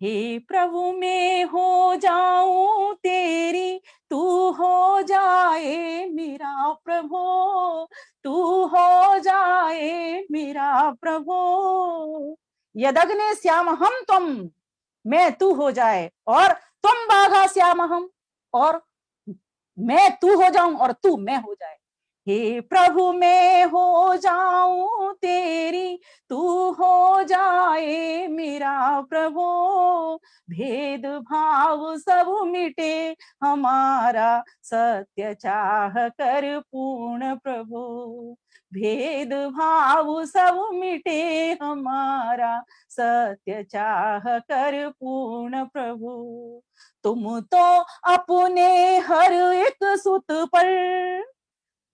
हे प्रभु मैं हो जाऊं तेरी, तू हो जाए मेरा प्रभु, तू हो जाए मेरा प्रभु। यदग्ने श्याम हम तुम, मैं तू हो जाए, और तुम बाघा श्याम हम, और मैं तू हो जाऊं और तू मैं हो जाए। हे प्रभु मैं हो जाऊं तेरी, तू हो जाए मेरा प्रभु, भेद भाव सब मिटे हमारा, सत्य चाह कर पूर्ण प्रभु, भेद भाव सब मिटे हमारा, सत्य चाह कर पूर्ण प्रभु। तुम तो अपने हर एक सुत पर,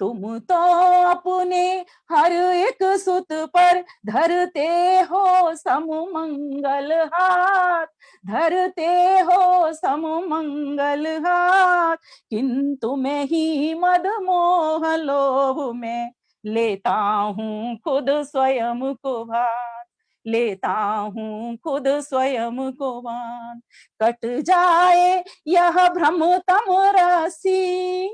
तुम तो अपने हर एक सुत पर धरते हो सममंगल हाथ, धरते हो सममंगल हाथ, किंतु मैं ही मद मोह लोभ में लेता हूँ खुद स्वयं को भान, लेता हूँ खुद स्वयं को भान। कट जाए यह भ्रम तम रसी,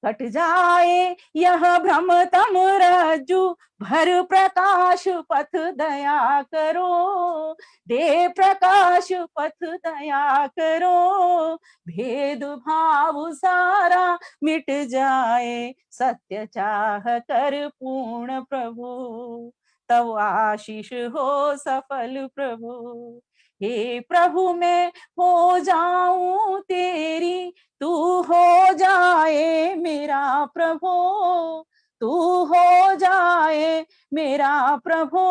कट जाए यह भ्रम तम रज्जु, भर प्रकाश पथ दया करो, दे प्रकाश पथ दया करो, भेद भाव सारा मिट जाए, सत्य चाह कर पूर्ण प्रभु, तब आशीष हो सफल प्रभु। हे प्रभु मैं हो जाऊं तेरी, तू हो जाए मेरा प्रभु, तू हो जाए मेरा प्रभु,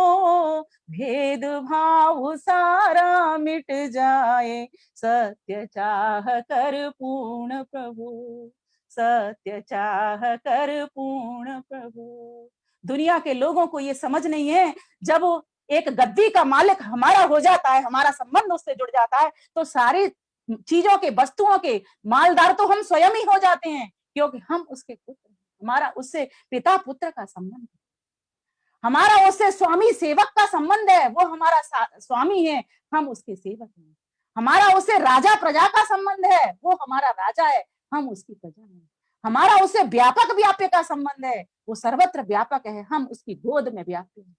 भेद भाव सारा मिट जाए, सत्य चाह कर पूर्ण प्रभु, सत्य चाह कर पूर्ण प्रभु। दुनिया के लोगों को ये समझ नहीं है, जब एक गद्दी का मालिक हमारा हो जाता है, हमारा संबंध उससे जुड़ जाता है, तो सारी चीजों के, वस्तुओं के मालदार तो हम स्वयं ही हो जाते हैं, क्योंकि हम उसके पुत्र हैं, हमारा उससे पिता पुत्र का संबंध है, हमारा उससे स्वामी सेवक का संबंध है, वो हमारा स्वामी है, हम उसके सेवक हैं, हमारा उससे राजा प्रजा का संबंध है, वो हमारा राजा है, हम उसकी प्रजा हैं, हमारा उससे व्यापक व्याप्य का संबंध है, वो सर्वत्र व्यापक है, हम उसकी गोद में व्याप्य हैं।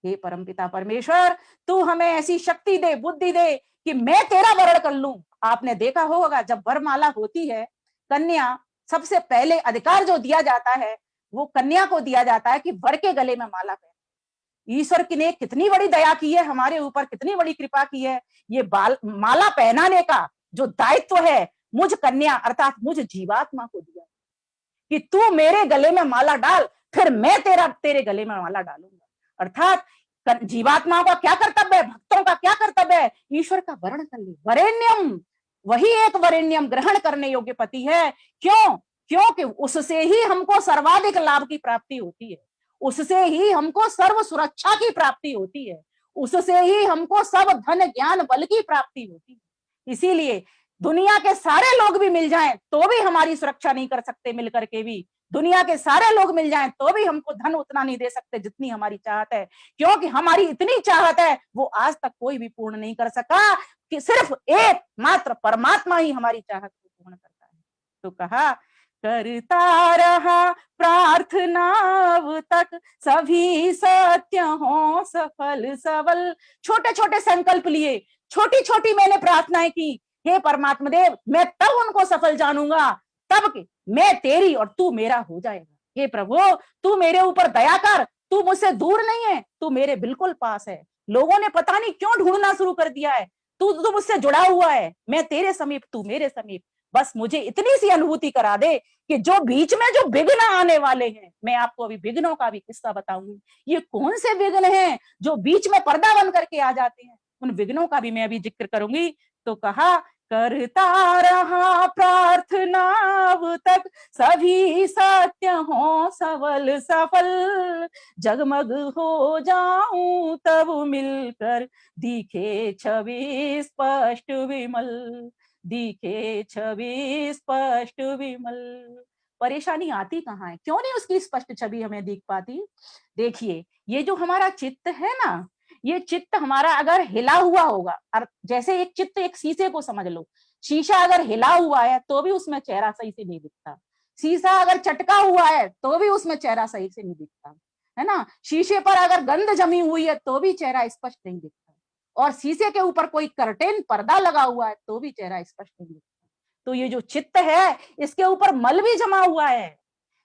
हे परमपिता परमेश्वर, तू हमें ऐसी शक्ति दे, बुद्धि दे कि मैं तेरा वरण कर लूं। आपने देखा होगा जब वरमाला होती है, कन्या सबसे पहले अधिकार जो दिया जाता है वो कन्या को दिया जाता है कि वर के गले में माला पहने। ईश्वर की ने कितनी बड़ी दया की है हमारे ऊपर, कितनी बड़ी कृपा की है, ये माला पहनाने का जो दायित्व है मुझ कन्या अर्थात मुझ जीवात्मा को दिया कि तू मेरे गले में माला डाल, फिर मैं तेरे गले में माला डालूंगा। अर्थात जीवात्माओं का क्या कर्तव्य है, भक्तों का क्या कर्तव्य है, ईश्वर का वरण कर ले। वरेण्यम, वही एक वरेण्यम ग्रहण करने योग्य पति है। क्यों? क्योंकि उससे ही हमको सर्वाधिक लाभ की प्राप्ति होती है, उससे ही हमको सर्व सुरक्षा की प्राप्ति होती है, उससे ही हमको सब धन ज्ञान बल की प्राप्ति होती है। इसीलिए दुनिया के सारे लोग भी मिल जाएं तो भी हमारी सुरक्षा नहीं कर सकते, मिलकर के भी दुनिया के सारे लोग मिल जाएं तो भी हमको धन उतना नहीं दे सकते जितनी हमारी चाहत है, क्योंकि हमारी इतनी चाहत है वो आज तक कोई भी पूर्ण नहीं कर सका, कि सिर्फ एक मात्र परमात्मा ही हमारी चाहत को पूर्ण करता है। तो कहा करता रहा प्रार्थना अब तक, सभी सत्य हो सफल सबल। छोटे छोटे संकल्प लिए, छोटी छोटी मैंने प्रार्थनाएं की, हे परमात्मा देव मैं तब उनको सफल जानूंगा तब कि मैं तेरी और तू मेरा हो जाएगा। हे प्रभु तू मेरे ऊपर दया कर, तू मुझसे दूर नहीं है, तू मेरे बिल्कुल पास है। लोगों ने पता नहीं क्यों ढूंढना शुरू कर दिया है, तू मुझसे जुड़ा हुआ है, मैं तेरे समीप तू मेरे समीप। बस मुझे इतनी सी अनुभूति करा दे कि जो बीच में जो विघ्न आने वाले हैं, मैं आपको अभी विघ्नों का भी किस्सा बताऊंगी, ये कौन से विघ्न हैं जो बीच में पर्दा बन करके आ जाते हैं, उन विघ्नों का भी मैं अभी जिक्र करूंगी। तो कहा करता रहा प्रार्थना अब तक, सभी सत्य हो सबल सफल। जगमग हो जाऊं तब मिलकर, दिखे छवि स्पष्ट विमल, दिखे छवि स्पष्ट विमल। परेशानी आती कहाँ है, क्यों नहीं उसकी स्पष्ट छवि हमें दिख पाती? देखिए ये जो हमारा चित्त है ना, ये चित्त हमारा अगर हिला हुआ होगा, जैसे एक चित्त, एक शीशे को समझ लो, शीशा अगर हिला हुआ है तो भी उसमें चेहरा सही से नहीं दिखता, शीशा अगर चटका हुआ है तो भी उसमें चेहरा सही से नहीं दिखता, है ना। शीशे पर अगर गंध जमी हुई है तो भी चेहरा स्पष्ट नहीं दिखता, और शीशे के ऊपर कोई कर्टेन पर्दा लगा हुआ है तो भी चेहरा स्पष्ट नहीं दिखता। तो ये जो चित्त है, इसके ऊपर मल भी जमा हुआ है,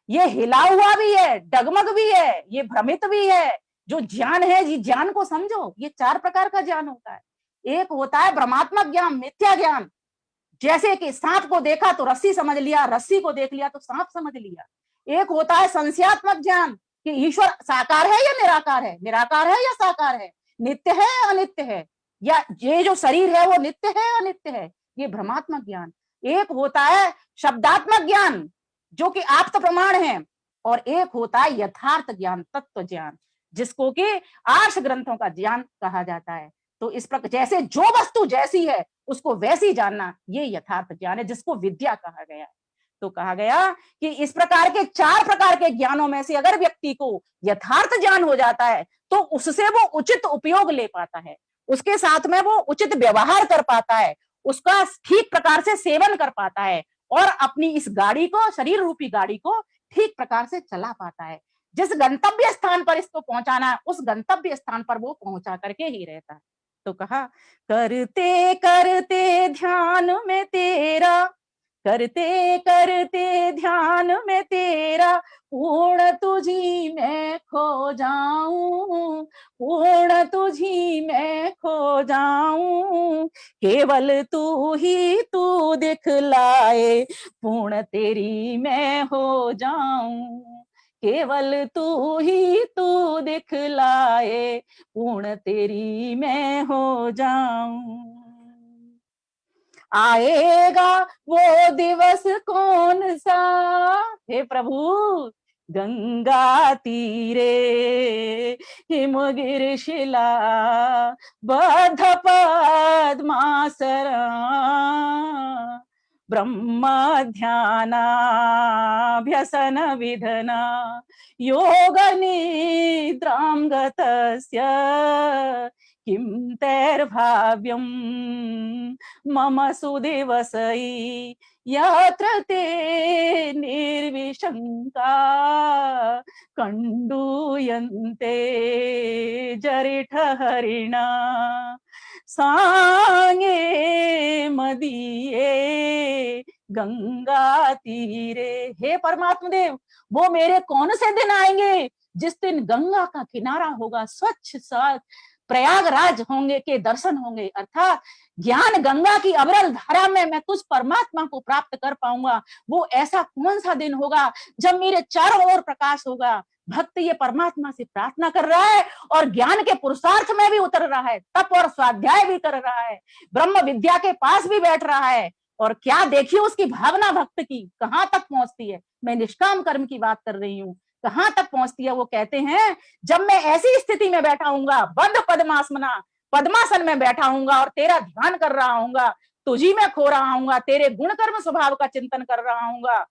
ये हिला हुआ भी है, डगमग भी है, ये भ्रमित भी है। जो ज्ञान है, जी ज्ञान को समझो, ये 4 प्रकार का ज्ञान होता है। एक होता है भ्रमात्मक ज्ञान, मिथ्या ज्ञान, जैसे कि सांप को देखा तो रस्सी समझ लिया, रस्सी को देख लिया तो सांप समझ लिया। एक होता है संशयात्मक ज्ञान कि ईश्वर साकार है या निराकार है, निराकार है या साकार है, नित्य है या अनित्य है, या ये जो शरीर है वो नित्य है या अनित्य है, ये भ्रमात्मक ज्ञान। एक होता है शब्दात्मक ज्ञान जो कि आप्त प्रमाण है, और एक होता है यथार्थ ज्ञान, तत्व ज्ञान, जिसको कि आर्ष ग्रंथों का ज्ञान कहा जाता है। तो इस प्रकार जैसे जो वस्तु जैसी है उसको वैसी जानना, ये यथार्थ ज्ञान है, जिसको विद्या कहा गया है। तो कहा गया कि इस प्रकार के 4 प्रकार के ज्ञानों में से अगर व्यक्ति को यथार्थ ज्ञान हो जाता है तो उससे वो उचित उपयोग ले पाता है, उसके साथ में वो उचित व्यवहार कर पाता है, उसका ठीक प्रकार से सेवन कर पाता है, और अपनी इस गाड़ी को, शरीर रूपी गाड़ी को ठीक प्रकार से चला पाता है। जिस गंतव्य स्थान पर इसको पहुंचाना है, उस गंतव्य स्थान पर वो पहुंचा करके ही रहता है। तो कहा करते करते ध्यान में तेरा, करते करते ध्यान में तेरा, पूर्ण तुझी मैं खो जाऊं, पूर्ण तुझी मैं खो जाऊं, केवल तू ही तू दिखलाए, पूर्ण तेरी मैं हो जाऊं, केवल तू ही तू दिखलाए, पूर्ण तेरी मैं हो जाऊं। आएगा वो दिवस कौन सा, हे प्रभु, गंगा तीरे हिमगिर शिला बद्ध पद्मासरा, ब्रह्म ध्यानाभ्यसन विधना योग निद्रां गतस्य, किं तैर्भाव्यं मम सुदिवसै, यत्र ते निर्विशंका कंडूयन्ते जरिठहरिणा, सांगे मदीये गंगा तीरे। हे परमात्मा देव, वो मेरे कौन से दिन आएंगे जिस दिन गंगा का किनारा होगा, स्वच्छ साथ प्रयागराज होंगे के दर्शन होंगे, अर्थात ज्ञान गंगा की अविरल धारा में मैं तुझ परमात्मा को प्राप्त कर पाऊंगा। वो ऐसा कौन सा दिन होगा जब मेरे चारों ओर प्रकाश होगा। भक्त ये परमात्मा से प्रार्थना कर रहा है और ज्ञान के पुरुषार्थ में भी उतर रहा है, तप और स्वाध्याय भी कर रहा है, ब्रह्म विद्या के पास भी बैठ रहा है। और क्या देखिए उसकी भावना भक्त की कहाँ तक पहुंचती है। मैं निष्काम कर्म की बात कर रही हूँ, कहाँ तक पहुंचती है। वो कहते हैं जब मैं ऐसी स्थिति में बैठा हूंगा, बद्ध पद्मासना, पद्मासन में बैठा हूंगा और तेरा ध्यान कर रहा हूंगा, तुझी में खो रहा हूंगा, तेरे गुण कर्म स्वभाव का चिंतन कर रहा हूंगा,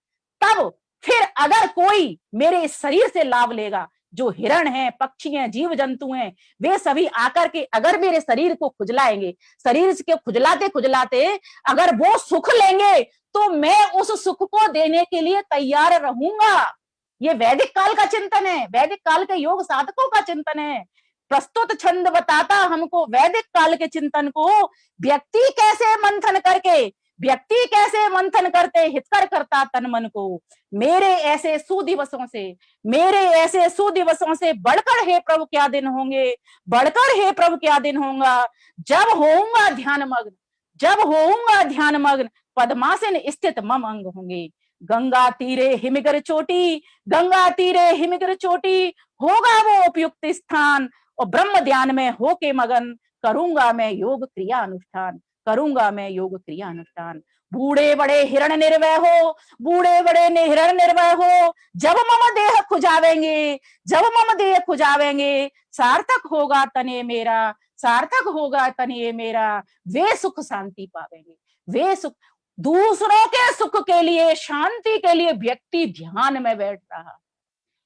तब फिर अगर कोई मेरे इस शरीर से लाभ लेगा, जो हिरण है, पक्षी हैं, जीव जंतु हैं, वे सभी आकर के अगर मेरे शरीर को खुजलाएंगे, शरीर के खुजलाते खुजलाते अगर वो सुख लेंगे तो मैं उस सुख को देने के लिए तैयार रहूंगा। ये वैदिक काल का चिंतन है, वैदिक काल के योग साधकों का चिंतन है। प्रस्तुत छंद बताता हमको वैदिक काल के चिंतन को। व्यक्ति कैसे मंथन करके, व्यक्ति कैसे मंथन करते हितकर करता तन मन को। मेरे ऐसे सुदिवसों से, मेरे ऐसे सुदिवसों से बढ़कर हे प्रभु क्या दिन होंगे, बढ़कर हे प्रभु क्या दिन होगा, जब होऊंगा ध्यान मग्न, जब होऊंगा ध्यान मग्न, पद्मासन स्थित मम अंग होंगे। गंगा तीरे हिमगिर चोटी, गंगा तीरे हिमगिर चोटी, होगा वो उपयुक्त स्थान, और ब्रह्म ध्यान में होके मगन, करूंगा मैं योग क्रिया अनुष्ठान, करूंगा मैं योग क्रिया अनुष्ठान। बूढ़े बड़े हिरण निर्वय हो, बूढ़े बड़े हिरण निर्वय हो, जब मम देह खुजावेंगे, जब मम देह खुजावेंगे, सार्थक होगा तने मेरा, सार्थक होगा तने मेरा, वे सुख शांति पावेंगे, वे सुख। दूसरों के सुख के लिए, शांति के लिए व्यक्ति ध्यान में बैठ रहा,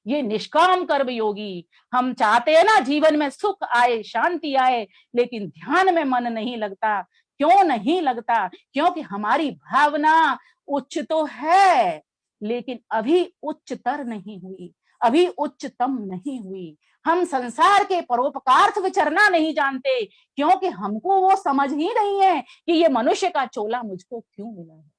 ये निष्काम कर्म योगी। हम चाहते हैं ना जीवन में सुख आए, शांति आए, लेकिन ध्यान में मन नहीं लगता। क्यों नहीं लगता? क्योंकि हमारी भावना उच्च तो है, लेकिन अभी उच्चतर नहीं हुई, अभी उच्चतम नहीं हुई। हम संसार के परोपकार्थ विचरना नहीं जानते, क्योंकि हमको वो समझ ही नहीं है कि ये मनुष्य का चोला मुझको क्यों मिला है।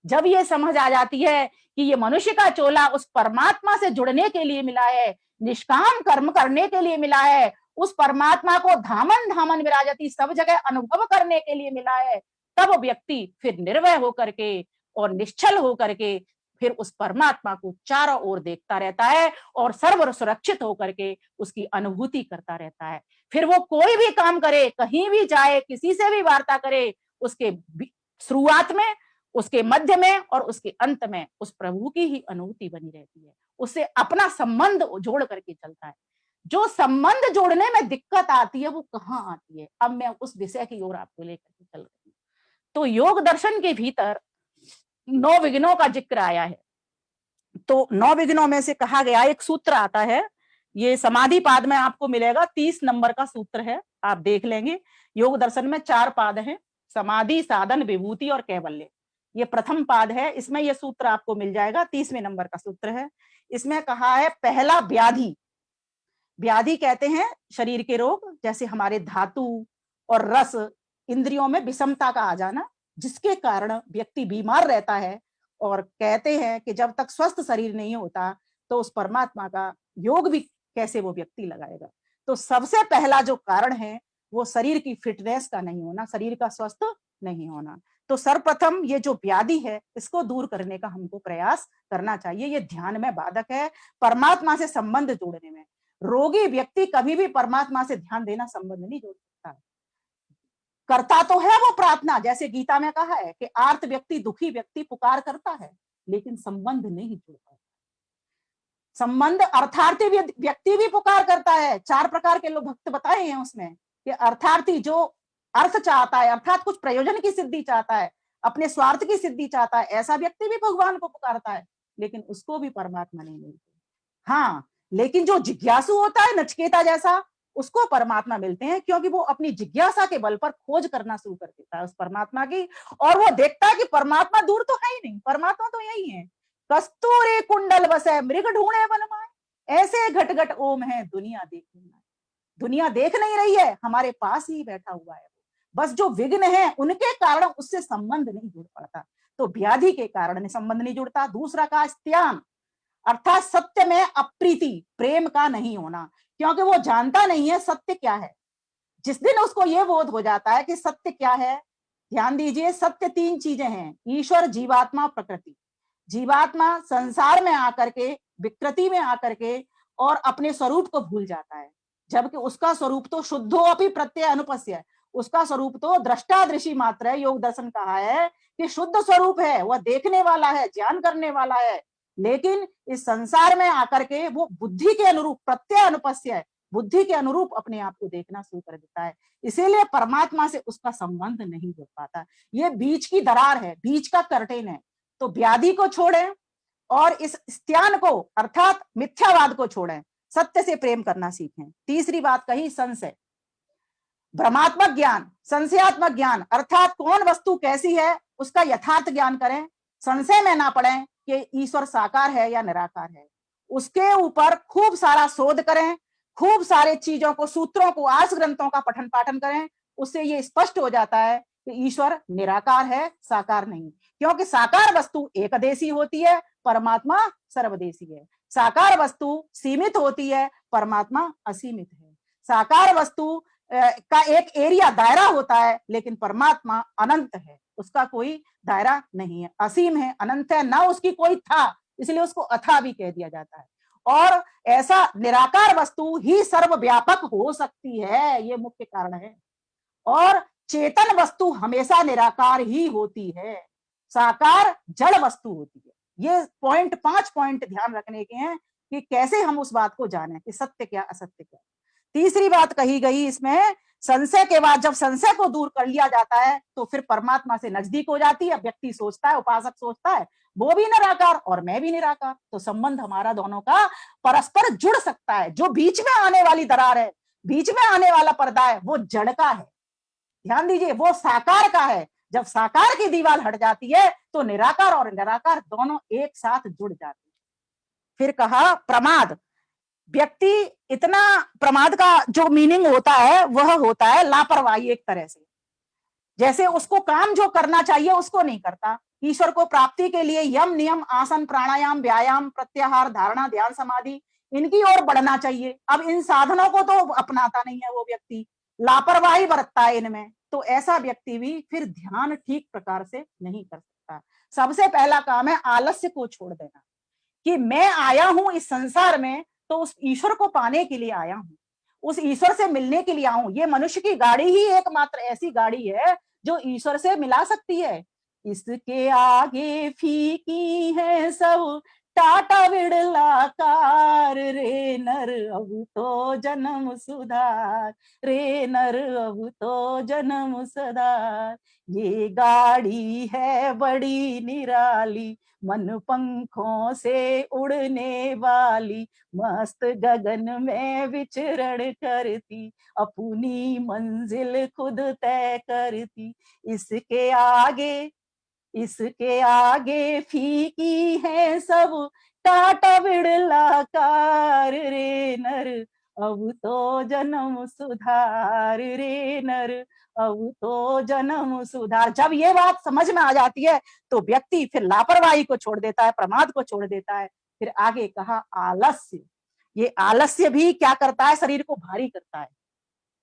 जब ये समझ आ जाती है कि ये मनुष्य का चोला उस परमात्मा से जुड़ने के लिए मिला है, निष्काम कर्म करने के लिए मिला है, उस परमात्मा को धामन धामन विराजती सब जगह अनुभव करने के लिए मिला है, तब व्यक्ति फिर निर्भय होकर के और निश्चल होकर के फिर उस परमात्मा को चारों ओर देखता रहता है और सर्व सुरक्षित होकर के उसकी अनुभूति करता रहता है। फिर वो कोई भी काम करे, कहीं भी जाए, किसी से भी वार्ता करे, उसके शुरुआत में, उसके मध्य में और उसके अंत में उस प्रभु की ही अनुभूति बनी रहती है। उससे अपना संबंध जोड़ करके चलता है। जो संबंध जोड़ने में दिक्कत आती है वो कहाँ आती है, अब मैं उस विषय की ओर आपको लेकर के चल रही हूँ। तो योग दर्शन के भीतर 9 विघ्नों का जिक्र आया है। तो 9 विघ्नों में से कहा गया, एक सूत्र आता है, ये समाधि पाद में आपको मिलेगा, 30 नंबर का सूत्र है, आप देख लेंगे। योग दर्शन में 4 पाद हैं, समाधि, साधन, विभूति और कैवल्य। ये प्रथम पाद है, इसमें ये सूत्र आपको मिल जाएगा, 30वें नंबर का सूत्र है। इसमें कहा है पहला व्याधि। व्याधि कहते हैं शरीर के रोग, जैसे हमारे धातु और रस इंद्रियों में विषमता का आ जाना, जिसके कारण व्यक्ति बीमार रहता है। और कहते हैं कि जब तक स्वस्थ शरीर नहीं होता तो उस परमात्मा का योग भी कैसे वो व्यक्ति लगाएगा। तो सबसे पहला जो कारण है वो शरीर की फिटनेस का नहीं होना, शरीर का स्वस्थ नहीं होना। तो सर्वप्रथम ये जो व्याधि है इसको दूर करने का हमको प्रयास करना चाहिए। ये ध्यान में बाधक है, परमात्मा से संबंध जोड़ने में। रोगी व्यक्ति कभी भी परमात्मा से ध्यान देना संबंध नहीं जोड़ सकता। करता तो है वो प्रार्थना, जैसे गीता में कहा है कि आर्त व्यक्ति, दुखी व्यक्ति पुकार करता है, लेकिन संबंध नहीं जुड़ पाता। संबंध अर्थार्थी व्यक्ति भी पुकार करता है। 4 प्रकार के लोग भक्त बताए हैं उसमें कि अर्थार्थी जो अर्थ चाहता है, अर्थात कुछ प्रयोजन की सिद्धि चाहता है, अपने स्वार्थ की सिद्धि चाहता है, ऐसा व्यक्ति भी भगवान को पुकारता है, लेकिन उसको भी परमात्मा नहीं मिलती। हाँ, लेकिन जो जिज्ञासु होता है नचिकेता जैसा, उसको परमात्मा मिलते हैं, क्योंकि वो अपनी जिज्ञासा के बल पर खोज करना शुरू कर देता है उस परमात्मा की, और वो देखता है कि परमात्मा दूर तो है ही नहीं, परमात्मा तो यही है। कस्तूरी कुंडल बसे मृग ढूंढे वन माए, ऐसे घट घट ओम है दुनिया देख नहीं, दुनिया देख नहीं रही है, हमारे पास ही बैठा हुआ है। बस जो विघ्न है उनके कारण उससे संबंध नहीं जुड़ पाता। तो व्याधि के कारण संबंध नहीं जुड़ता। दूसरा का स्त्यान, अर्थात सत्य में अप्रीति, प्रेम का नहीं होना, क्योंकि वो जानता नहीं है सत्य क्या है। जिस दिन उसको ये बोध हो जाता है कि सत्य क्या है, ध्यान दीजिए, सत्य 3 चीजें हैं, ईश्वर, जीवात्मा, प्रकृति। जीवात्मा संसार में आकर के, विकृति में आकर के और अपने स्वरूप को भूल जाता है, जबकि उसका स्वरूप तो शुद्धो अपि प्रत्यय अनुपस्य है, उसका स्वरूप तो दृष्टादृशी मात्र है। योग दर्शन कहा है कि शुद्ध स्वरूप है, वह देखने वाला है, ज्ञान करने वाला है, लेकिन इस संसार में आकर के वो बुद्धि के अनुरूप, प्रत्यय अनुपस्य है, बुद्धि के अनुरूप अपने आप को देखना शुरू कर देता है। इसीलिए परमात्मा से उसका संबंध नहीं जुड़ पाता। ये बीच की दरार है, बीच का कर्टेन है। तो व्याधि को छोड़ें और इस स्त्यान को अर्थात मिथ्यावाद को छोड़ें, सत्य से प्रेम करना सीखें। तीसरी बात कही संशय, भ्रमात्मक ज्ञान, संशयात्मक ज्ञान, अर्थात कौन वस्तु कैसी है उसका यथार्थ ज्ञान करें, संशय में ना पड़ें कि ईश्वर साकार है या निराकार है। उसके ऊपर खूब सारा शोध करें, खूब सारे चीजों को, सूत्रों को, आर्ष ग्रंथों का पठन पाठन करें। उससे ये स्पष्ट हो जाता है कि ईश्वर निराकार है, साकार नहीं, क्योंकि साकार वस्तु एकदेशी होती है, परमात्मा सर्वदेशी है। साकार वस्तु सीमित होती है, परमात्मा असीमित है। साकार वस्तु का एक एरिया, दायरा होता है, लेकिन परमात्मा अनंत है, उसका कोई दायरा नहीं है, असीम है, अनंत है, ना उसकी कोई था, इसलिए उसको अथा भी कह दिया जाता है। और ऐसा निराकार वस्तु ही सर्वव्यापक हो सकती है, ये मुख्य कारण है। और चेतन वस्तु हमेशा निराकार ही होती है, साकार जड़ वस्तु होती है। ये 5 पॉइंट ध्यान रखने के हैं कि कैसे हम उस बात को जाने कि सत्य क्या, असत्य क्या। तीसरी बात कही गई इसमें, संशय के बाद जब संशय को दूर कर लिया जाता है तो फिर परमात्मा से नजदीक हो जाती है। व्यक्ति सोचता है, उपासक सोचता है, वो भी निराकार और मैं भी निराकार, तो संबंध हमारा दोनों का परस्पर जुड़ सकता है। जो बीच में आने वाली दरार है, बीच में आने वाला पर्दा है, वो जड़ का है, ध्यान दीजिए, वो साकार का है। जब साकार की दीवार हट जाती है तो निराकार और निराकार दोनों एक साथ जुड़ जाते हैं। फिर कहा प्रमाद, व्यक्ति इतना, प्रमाद का जो मीनिंग होता है वह होता है लापरवाही, एक तरह से जैसे उसको काम जो करना चाहिए उसको नहीं करता। ईश्वर को प्राप्ति के लिए यम नियम आसन प्राणायाम व्यायाम प्रत्याहार धारणा ध्यान समाधि इनकी ओर बढ़ना चाहिए, अब इन साधनों को तो अपनाता नहीं है वो व्यक्ति, लापरवाही बरतता है इनमें, तो ऐसा व्यक्ति भी फिर ध्यान ठीक प्रकार से नहीं कर सकता। सबसे पहला काम है आलस्य को छोड़ देना, कि मैं आया हूं इस संसार में तो उस ईश्वर को पाने के लिए आया हूं, उस ईश्वर से मिलने के लिए आऊं। ये मनुष्य की गाड़ी ही एकमात्र ऐसी गाड़ी है जो ईश्वर से मिला सकती है। इसके आगे फीकी है सब टाटा बिड़ला कार, रे नर अब तो जन्म सुधार, रे नर अब तो जन्म सुधार। ये गाड़ी है बड़ी निराली, मन पंखों से उड़ने वाली, मस्त गगन में विचरण करती, अपनी मंजिल खुद तय करती। इसके आगे फीकी है सब टाटा बिड़ला कार, रे नर अब तो जन्म सुधार, रे नर अब तो जन्म सुधार। जब ये बात समझ में आ जाती है तो व्यक्ति फिर लापरवाही को छोड़ देता है, प्रमाद को छोड़ देता है। फिर आगे कहा आलस्य, ये आलस्य भी क्या करता है, शरीर को भारी करता है।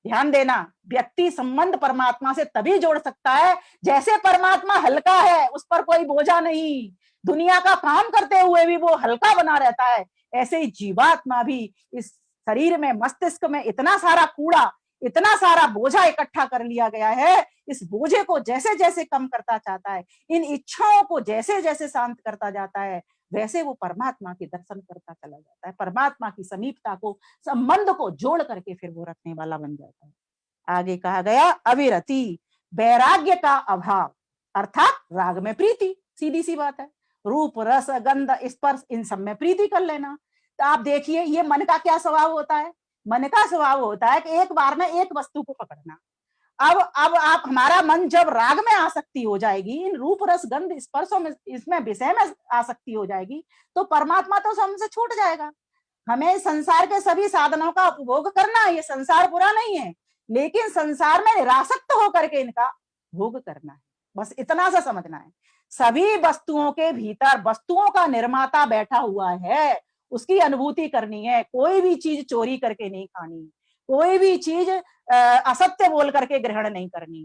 ध्यान देना, व्यक्ति संबंध परमात्मा से तभी जोड़ सकता है जैसे परमात्मा हल्का है, उस पर कोई बोझा नहीं, दुनिया का काम करते हुए भी वो हल्का बना रहता है। ऐसे ही जीवात्मा भी इस शरीर में, मस्तिष्क में इतना सारा कूड़ा, इतना सारा बोझा इकट्ठा कर लिया गया है, इस बोझे को जैसे जैसे कम करता चाहता है, इन इच्छाओं को जैसे जैसे शांत करता जाता है, वैसे वो परमात्मा के दर्शन करता चला जाता है, परमात्मा की समीपता को, संबंध को जोड़ करके फिर वो रखने वाला बन जाता है। आगे कहा गया अविरति, वैराग्य का अभाव अर्थात राग में प्रीति, सीधी सी बात है। रूप रस गंध स्पर्श इन सब में प्रीति कर लेना। तो आप देखिए ये मन का क्या स्वभाव होता है, मन का स्वभाव होता है कि एक बार में एक वस्तु को पकड़ना। अब आप, हमारा मन जब राग में आसक्ति हो जाएगी, इन रूप रस गंध स्पर्शों में, इसमें विषय में आसक्ति हो जाएगी, तो परमात्मा तो हमसे छूट जाएगा। हमें संसार के सभी साधनों का उपभोग करना है, ये संसार बुरा नहीं है, लेकिन संसार में निरासक्त होकर के इनका भोग करना है, बस इतना सा समझना है। सभी वस्तुओं के भीतर वस्तुओं का निर्माता बैठा हुआ है, उसकी अनुभूति करनी है। कोई भी चीज चोरी करके नहीं खानी, कोई भी चीज असत्य बोल करके ग्रहण नहीं करनी,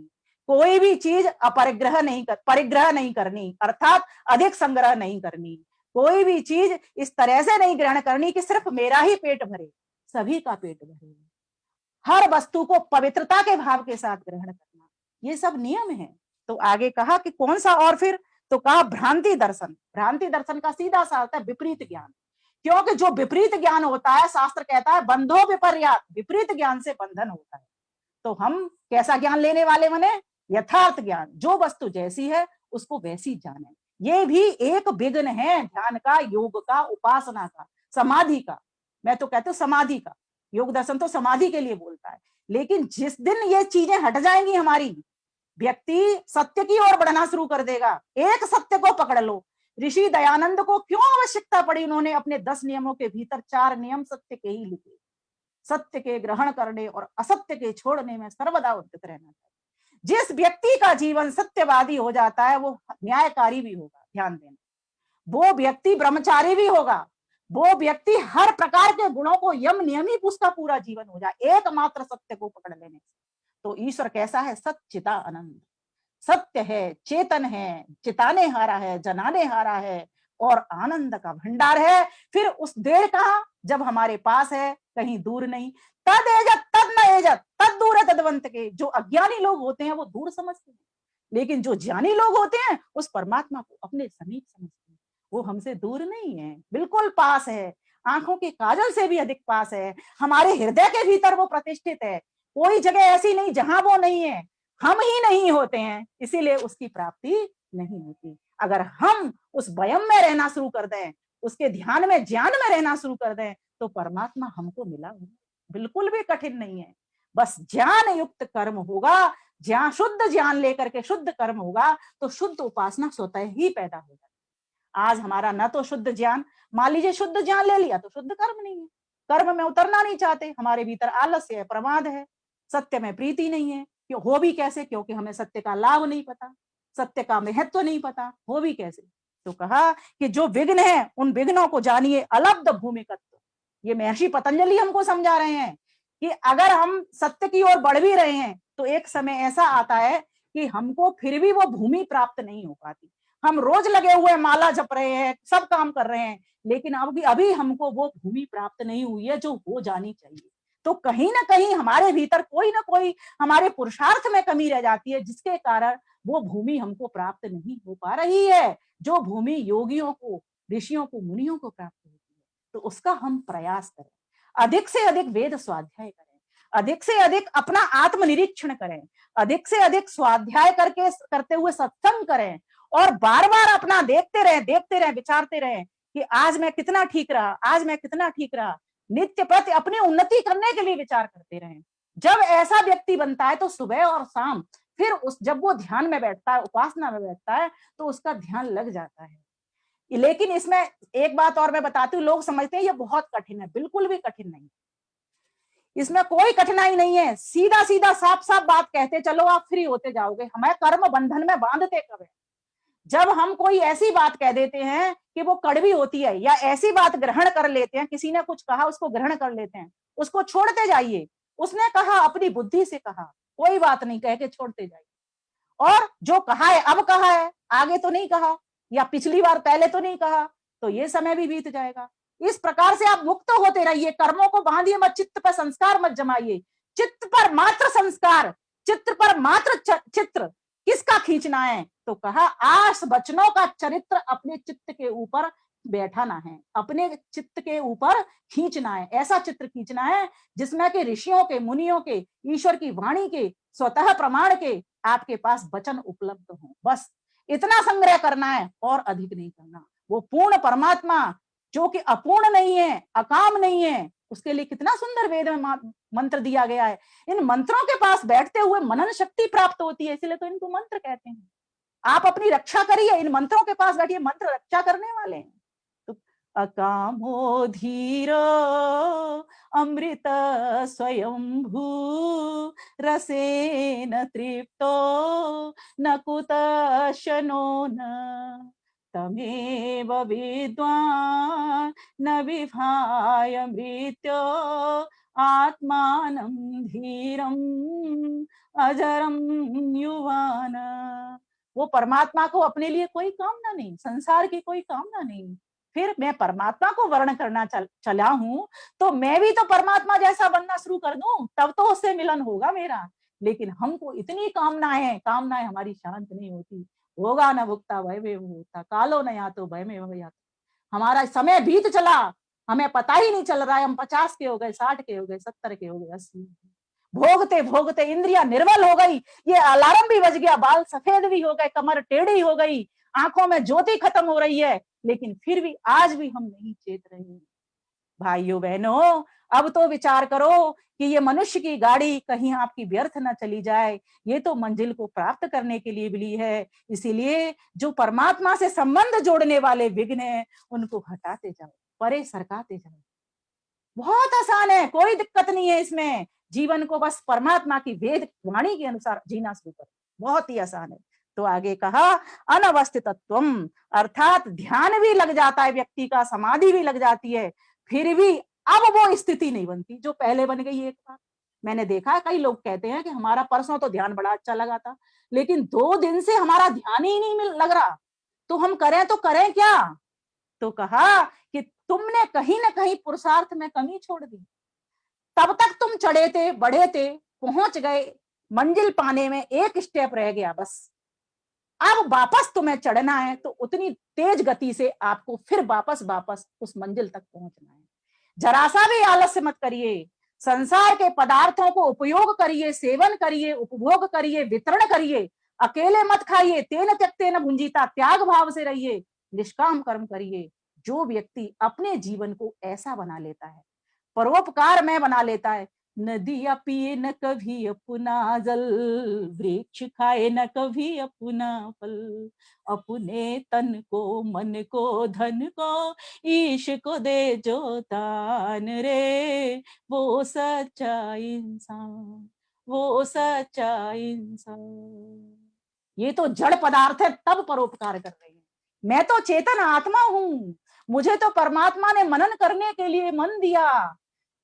कोई भी चीज अपरिग्रह परिग्रह नहीं करनी, अर्थात अधिक संग्रह नहीं करनी, कोई भी चीज इस तरह से नहीं ग्रहण करनी कि सिर्फ मेरा ही पेट भरे, सभी का पेट भरे। हर वस्तु को पवित्रता के भाव के साथ ग्रहण करना, ये सब नियम है। तो आगे कहा कि कौन सा, और फिर तो कहा भ्रांति दर्शन। भ्रांति दर्शन का सीधा सा अर्थ है विपरीत ज्ञान, क्योंकि जो विपरीत ज्ञान होता है, शास्त्र कहता है बंधो विपर्यात, विपरीत ज्ञान से बंधन होता है। तो हम कैसा ज्ञान लेने वाले बने, यथार्थ ज्ञान, जो वस्तु जैसी है उसको वैसी जाने। ये भी एक विघ्न है ध्यान का, योग का, उपासना का, समाधि का। मैं तो कहती हूँ समाधि का, योग दर्शन तो समाधि के लिए बोलता है। लेकिन जिस दिन ये चीजें हट जाएंगी हमारी, व्यक्ति सत्य की ओर बढ़ना शुरू कर देगा। एक सत्य को पकड़ लो, ऋषि दयानंद को क्यों आवश्यकता पड़ी, उन्होंने अपने 10 नियमों के भीतर 4 नियम सत्य के ही लिखे। सत्य के ग्रहण करने और असत्य के छोड़ने में सर्वदा उद्यत रहना चाहिए। जिस व्यक्ति का जीवन सत्यवादी हो जाता है वो न्यायकारी भी होगा, ध्यान देना, वो व्यक्ति ब्रह्मचारी भी होगा, वो व्यक्ति हर प्रकार के गुणों को यम नियमित उसका पूरा जीवन हो जाए एकमात्र सत्य को पकड़ लेने से। तो ईश्वर कैसा है, सच्चिता आनंद, सत्य है, चेतन है, चिताने हारा है, जनाने हारा है और आनंद का भंडार है। फिर उस देर कहां, जब हमारे पास है, कहीं दूर नहीं। तद एजत तद न एजत तद दूर है तदवंत के। जो अज्ञानी लोग होते हैं वो दूर समझते हैं, लेकिन जो ज्ञानी लोग होते हैं उस परमात्मा को अपने समीप समझते हैं। वो हमसे दूर नहीं है, बिल्कुल पास है, आंखों के काजल से भी अधिक पास है, हमारे हृदय के भीतर वो प्रतिष्ठित है। कोई जगह ऐसी नहीं जहां वो नहीं है, हम ही नहीं होते हैं, इसीलिए उसकी प्राप्ति नहीं होती। अगर हम उस वयम में रहना शुरू कर दें, उसके ध्यान में ज्ञान में रहना शुरू कर दें, तो परमात्मा हमको मिला बिल्कुल भी कठिन नहीं है। बस ज्ञान युक्त कर्म होगा, ज्ञान शुद्ध ज्ञान लेकर के शुद्ध कर्म होगा तो शुद्ध उपासना स्वतः ही पैदा हो जाएगी। आज हमारा न तो शुद्ध ज्ञान, मान लीजिए शुद्ध ज्ञान ले लिया तो शुद्ध कर्म नहीं है, कर्म में उतरना नहीं चाहते, हमारे भीतर आलस्य है, प्रमाद है, सत्य में प्रीति नहीं है। क्यों हो भी कैसे? क्योंकि हमें सत्य का लाभ नहीं पता, सत्य का महत्व नहीं पता, हो भी कैसे? तो कहा कि जो विघ्न है उन विघ्नों को जानिए अलब्ध भूमिकत्व। ये महर्षि पतंजलि हमको समझा रहे हैं कि अगर हम सत्य की ओर बढ़ भी रहे हैं तो एक समय ऐसा आता है कि हमको फिर भी वो भूमि प्राप्त नहीं हो पाती। हम रोज लगे हुए माला जप रहे हैं, सब काम कर रहे हैं, लेकिन अभी हमको वो भूमि प्राप्त नहीं हुई है जो हो जानी चाहिए। तो कहीं ना कहीं हमारे भीतर कोई ना कोई हमारे पुरुषार्थ में कमी रह जाती है, जिसके कारण वो भूमि हमको प्राप्त नहीं हो पा रही है, जो भूमि योगियों को, ऋषियों को, मुनियों को प्राप्त होती है। तो उसका हम प्रयास करें, अधिक से अधिक वेद स्वाध्याय करें, अधिक से अधिक अपना आत्मनिरीक्षण करें, अधिक से अधिक स्वाध्याय करते हुए सत्संग करें, और बार बार अपना देखते रहे, विचारते रहे कि आज मैं कितना ठीक रहा, आज मैं कितना ठीक रहा। नित्य प्रति अपनी उन्नति करने के लिए विचार करते रहें। जब ऐसा व्यक्ति बनता है तो सुबह और शाम फिर जब वो ध्यान में बैठता है, उपासना में बैठता है, तो उसका ध्यान लग जाता है। लेकिन इसमें एक बात और मैं बताती हूँ, लोग समझते हैं ये बहुत कठिन है, बिल्कुल भी कठिन नहीं, इसमें कोई कठिनाई नहीं है। सीधा सीधा साफ साफ बात कहते चलो, आप फ्री होते जाओगे। हमें कर्म बंधन में बांधते कब है? जब हम कोई ऐसी बात कह देते हैं कि वो कड़वी होती है, या ऐसी बात ग्रहण कर लेते हैं, किसी ने कुछ कहा उसको ग्रहण कर लेते हैं, उसको छोड़ते जाइए। उसने कहा, अपनी बुद्धि से कहा, कोई बात नहीं कह के छोड़ते जाइए। और जो कहा है अब कहा है, आगे तो नहीं कहा, या पिछली बार पहले तो नहीं कहा, तो ये समय भी बीत जाएगा। इस प्रकार से आप मुक्त होते रहिए, कर्मों को बांधिए मत, चित्त पर संस्कार मत जमाइए। चित्त पर मात्र संस्कार, चित्त पर मात्र चित्र किसका खींचना है? तो कहा आस वचनों का चरित्र अपने चित्त के ऊपर बैठाना है, अपने चित्त के ऊपर खींचना है। ऐसा चित्र खींचना है जिसमें कि ऋषियों के, मुनियों के, ईश्वर की वाणी के, स्वतः प्रमाण के आपके पास वचन उपलब्ध हो। बस इतना संग्रह करना है और अधिक नहीं करना। वो पूर्ण परमात्मा जो कि अपूर्ण नहीं है, अकाम नहीं है, उसके लिए कितना सुंदर वेद में मंत्र दिया गया है। इन मंत्रों के पास बैठते हुए मनन शक्ति प्राप्त होती है, इसलिए तो इनको मंत्र कहते हैं। आप अपनी रक्षा करिए, इन मंत्रों के पास बैठिए, मंत्र रक्षा करने वाले हैं। तो अकामो धीरो अमृत स्वयंभू रसेन तृप्तो न कुतशनो न तमेव विद्वान् न विभाय मृत्यो आत्मानं धीरं अजरं युवान। वो परमात्मा को अपने लिए कोई कामना नहीं, संसार की कोई कामना नहीं। फिर मैं परमात्मा को वर्ण करना चला हूं, तो मैं भी तो परमात्मा जैसा बनना शुरू कर दूं, तब तो उससे मिलन होगा मेरा। लेकिन हमको इतनी कामनाएं हमारी शांत नहीं होती। होगा न भुगता भय में होता, कालो न या तो भय में हो। हमारा समय बीत चला, हमें पता ही नहीं चल रहा है। हम 50 के हो गए, 60 के हो गए, 70 के हो गए, 80 भोगते भोगते इंद्रियां निर्बल हो गई। ये अलार्म भी बज गया, बाल सफेद भी हो गए, कमर टेढ़ी हो गई, आंखों में ज्योति खत्म हो रही है, लेकिन फिर भी आज भी हम नहीं चेत रहे। भाइयों बहनों, अब तो विचार करो कि ये मनुष्य की गाड़ी कहीं आपकी व्यर्थ न चली जाए। ये तो मंजिल को प्राप्त करने के लिए मिली है। इसीलिए जो परमात्मा से संबंध जोड़ने वाले विघ्न हैं, उनको हटाते जाओ, परे सरकाते जाओ। बहुत आसान है, कोई दिक्कत नहीं है इसमें। जीवन को बस परमात्मा की वेद वाणी के अनुसार जीना शुरू करो, बहुत ही आसान है। तो आगे कहा अनवस्थितत्वम, अर्थात ध्यान भी लग जाता है व्यक्ति का, समाधि भी लग जाती है, फिर भी अब वो स्थिति नहीं बनती जो पहले बन गई। एक बार मैंने देखा कई लोग कहते हैं कि हमारा परसों तो ध्यान बड़ा अच्छा लगा था, लेकिन 2 दिन से हमारा ध्यान ही नहीं लग रहा, तो हम करें तो करें क्या? तो कहा कि तुमने कहीं ना कहीं पुरुषार्थ में कमी छोड़ दी। तब तक तुम चढ़े थे, बढ़े थे, पहुंच गए, मंजिल पाने में एक स्टेप रह गया बस। अब वापस तुम्हें चढ़ना है तो उतनी तेज गति से आपको फिर वापस उस मंजिल तक पहुंचना है। जरा सा भी आलस्य मत करिए। संसार के पदार्थों को उपयोग करिए, सेवन करिए, उपभोग करिए, वितरण करिए, अकेले मत खाइए, तेन त्यक्तेन भुंजीता, त्याग भाव से रहिए, निष्काम कर्म करिए। जो व्यक्ति अपने जीवन को ऐसा बना लेता है, परोपकार में बना लेता है, नदियां पिए न कभी अपना जल, वृक्ष खाए न कभी अपना फल, अपने तन को, मन को, धन को, ईश को दे जो दान रे, वो सच्चा इंसान, वो सच्चा इंसान। ये तो जड़ पदार्थ है, तब परोपकार कर रहे हैं। मैं तो चेतन आत्मा हूं, मुझे तो परमात्मा ने मनन करने के लिए मन दिया,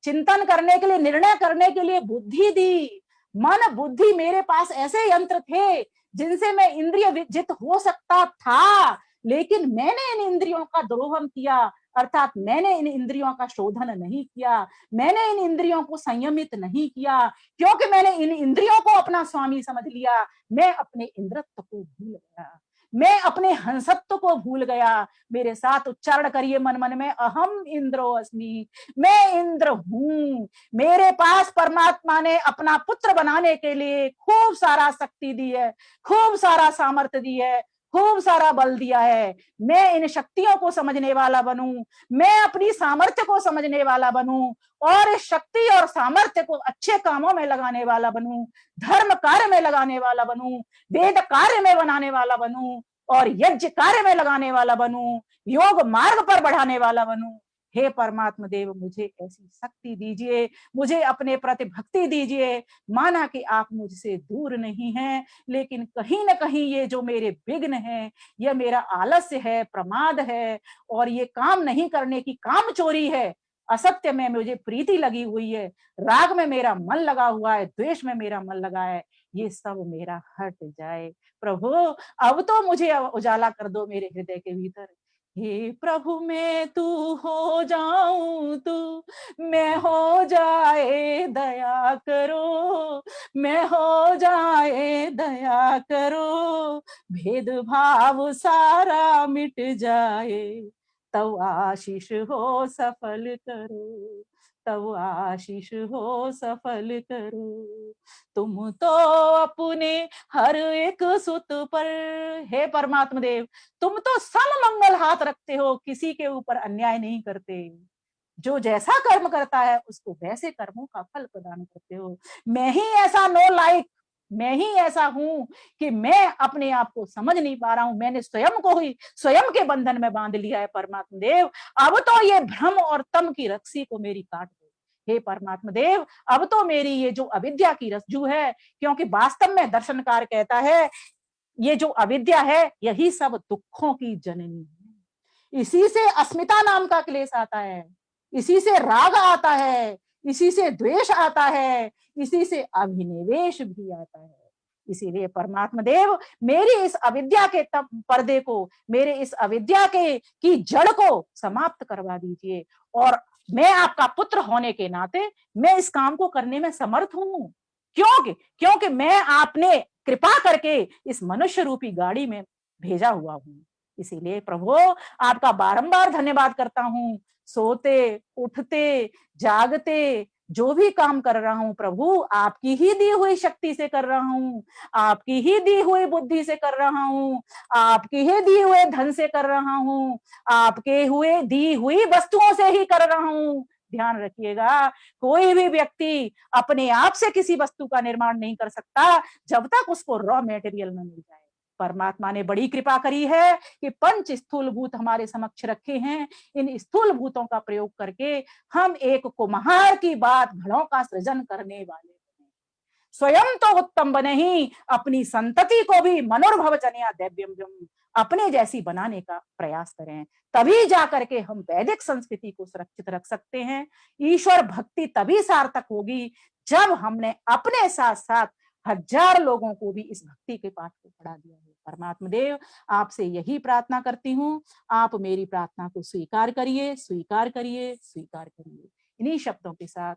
चिंतन करने के लिए, निर्णय करने के लिए बुद्धि दी। मन बुद्धि मेरे पास ऐसे यंत्र थे जिनसे मैं इंद्रिय विजित हो सकता था, लेकिन मैंने इन इंद्रियों का द्रोहन किया, अर्थात मैंने इन इंद्रियों का शोधन नहीं किया, मैंने इन इंद्रियों को संयमित नहीं किया, क्योंकि मैंने इन इंद्रियों को अपना स्वामी समझ लिया। मैं अपने इंद्रत्व को भूल गया, मैं अपने हंसत्व को भूल गया। मेरे साथ उच्चारण करिए मन मन में, अहम इंद्रो अस्मि, मैं इंद्र हूं। मेरे पास परमात्मा ने अपना पुत्र बनाने के लिए खूब सारा शक्ति दी है, खूब सारा सामर्थ्य दी है, खूब सारा बल दिया है। मैं इन शक्तियों को समझने वाला बनूं, मैं अपनी सामर्थ्य को समझने वाला बनूं, और इस शक्ति और सामर्थ्य को अच्छे कामों में लगाने वाला बनूं, धर्म कार्य में लगाने वाला बनूं, वेद कार्य में बनाने वाला बनूं, और यज्ञ कार्य में लगाने वाला बनूं, योग मार्ग पर बढ़ाने वाला बनूं। हे परमात्मा देव, मुझे ऐसी शक्ति दीजिए, मुझे अपने प्रति भक्ति दीजिए। माना कि आप मुझसे दूर नहीं हैं, लेकिन कहीं ना कहीं ये जो मेरे विघ्न है, यह मेरा आलस्य है, प्रमाद है, और ये काम नहीं करने की काम चोरी है, असत्य में मुझे प्रीति लगी हुई है, राग में मेरा मन लगा हुआ है, द्वेष में मेरा मन लगा है, ये सब मेरा हट जाए। प्रभु अब तो मुझे उजाला कर दो मेरे हृदय के भीतर। हे प्रभु मैं तू हो जाऊं, तू मैं हो जाए, दया करो, मैं हो जाए, दया करो, भेदभाव सारा मिट जाए, तब आशीष हो सफल करो, तब आशीष हो सफल करो। तुम तो अपने हर एक सुत पर, हे परमात्मा देव, तुम तो सममंगल हाथ रखते हो, किसी के ऊपर अन्याय नहीं करते, जो जैसा कर्म करता है उसको वैसे कर्मों का फल प्रदान करते हो। मैं ही ऐसा नो लाइक, मैं ही ऐसा हूं कि मैं अपने आप को समझ नहीं पा रहा हूं, मैंने स्वयं को ही स्वयं के बंधन में बांध लिया है। परमात्मा देव अब तो ये भ्रम और तम की रस्सी को मेरी काट दो। हे परमात्मा देव अब तो मेरी ये जो अविद्या की रज्जू है, क्योंकि वास्तव में दर्शनकार कहता है ये जो अविद्या है यही सब दुखों की जननी है, इसी से अस्मिता नाम का क्लेश आता है, इसी से राग आता है, इसी से द्वेष आता है, इसी से अभिनिवेश भी आता है। इसीलिए परमात्मा देव मेरी इस अविद्या के पर्दे को, मेरे इस अविद्या के की जड़ को समाप्त करवा दीजिए, और मैं आपका पुत्र होने के नाते मैं इस काम को करने में समर्थ हूं। क्योंकि मैं आपने कृपा करके इस मनुष्य रूपी गाड़ी में भेजा हुआ हूं। इसीलिए प्रभु आपका बारंबार धन्यवाद करता हूं। सोते उठते जागते जो भी काम कर रहा हूं प्रभु आपकी ही दी हुई शक्ति से कर रहा हूं, आपकी ही दी हुई बुद्धि से कर रहा हूं, आपकी ही दी हुए धन से कर रहा हूं, आपके हुए दी हुई वस्तुओं से ही कर रहा हूं। ध्यान रखिएगा, कोई भी व्यक्ति अपने आप से किसी वस्तु का निर्माण नहीं कर सकता जब तक उसको रॉ मटेरियल न मिल जाए। परमात्मा ने बड़ी कृपा करी है कि पंच स्थूल भूत हमारे समक्ष रखे हैं। इन स्थूल भूतों का प्रयोग करके हम एक कुम्हार की बात घड़ों का सृजन करने वाले हैं। स्वयं तो उत्तम बने ही अपनी संतति को भी मनोर्भव जनिया दैव्यम अपने जैसी बनाने का प्रयास करें, तभी जाकर के हम वैदिक संस्कृति को सुरक्षित रख सकते हैं। ईश्वर भक्ति तभी सार्थक होगी जब हमने अपने साथ साथ 1000 लोगों को भी इस भक्ति के पाठ को पढ़ा दिया है। परमात्मा देव आपसे यही प्रार्थना करती हूँ, आप मेरी प्रार्थना को स्वीकार करिए, स्वीकार करिए, स्वीकार करिए। इन्हीं शब्दों के साथ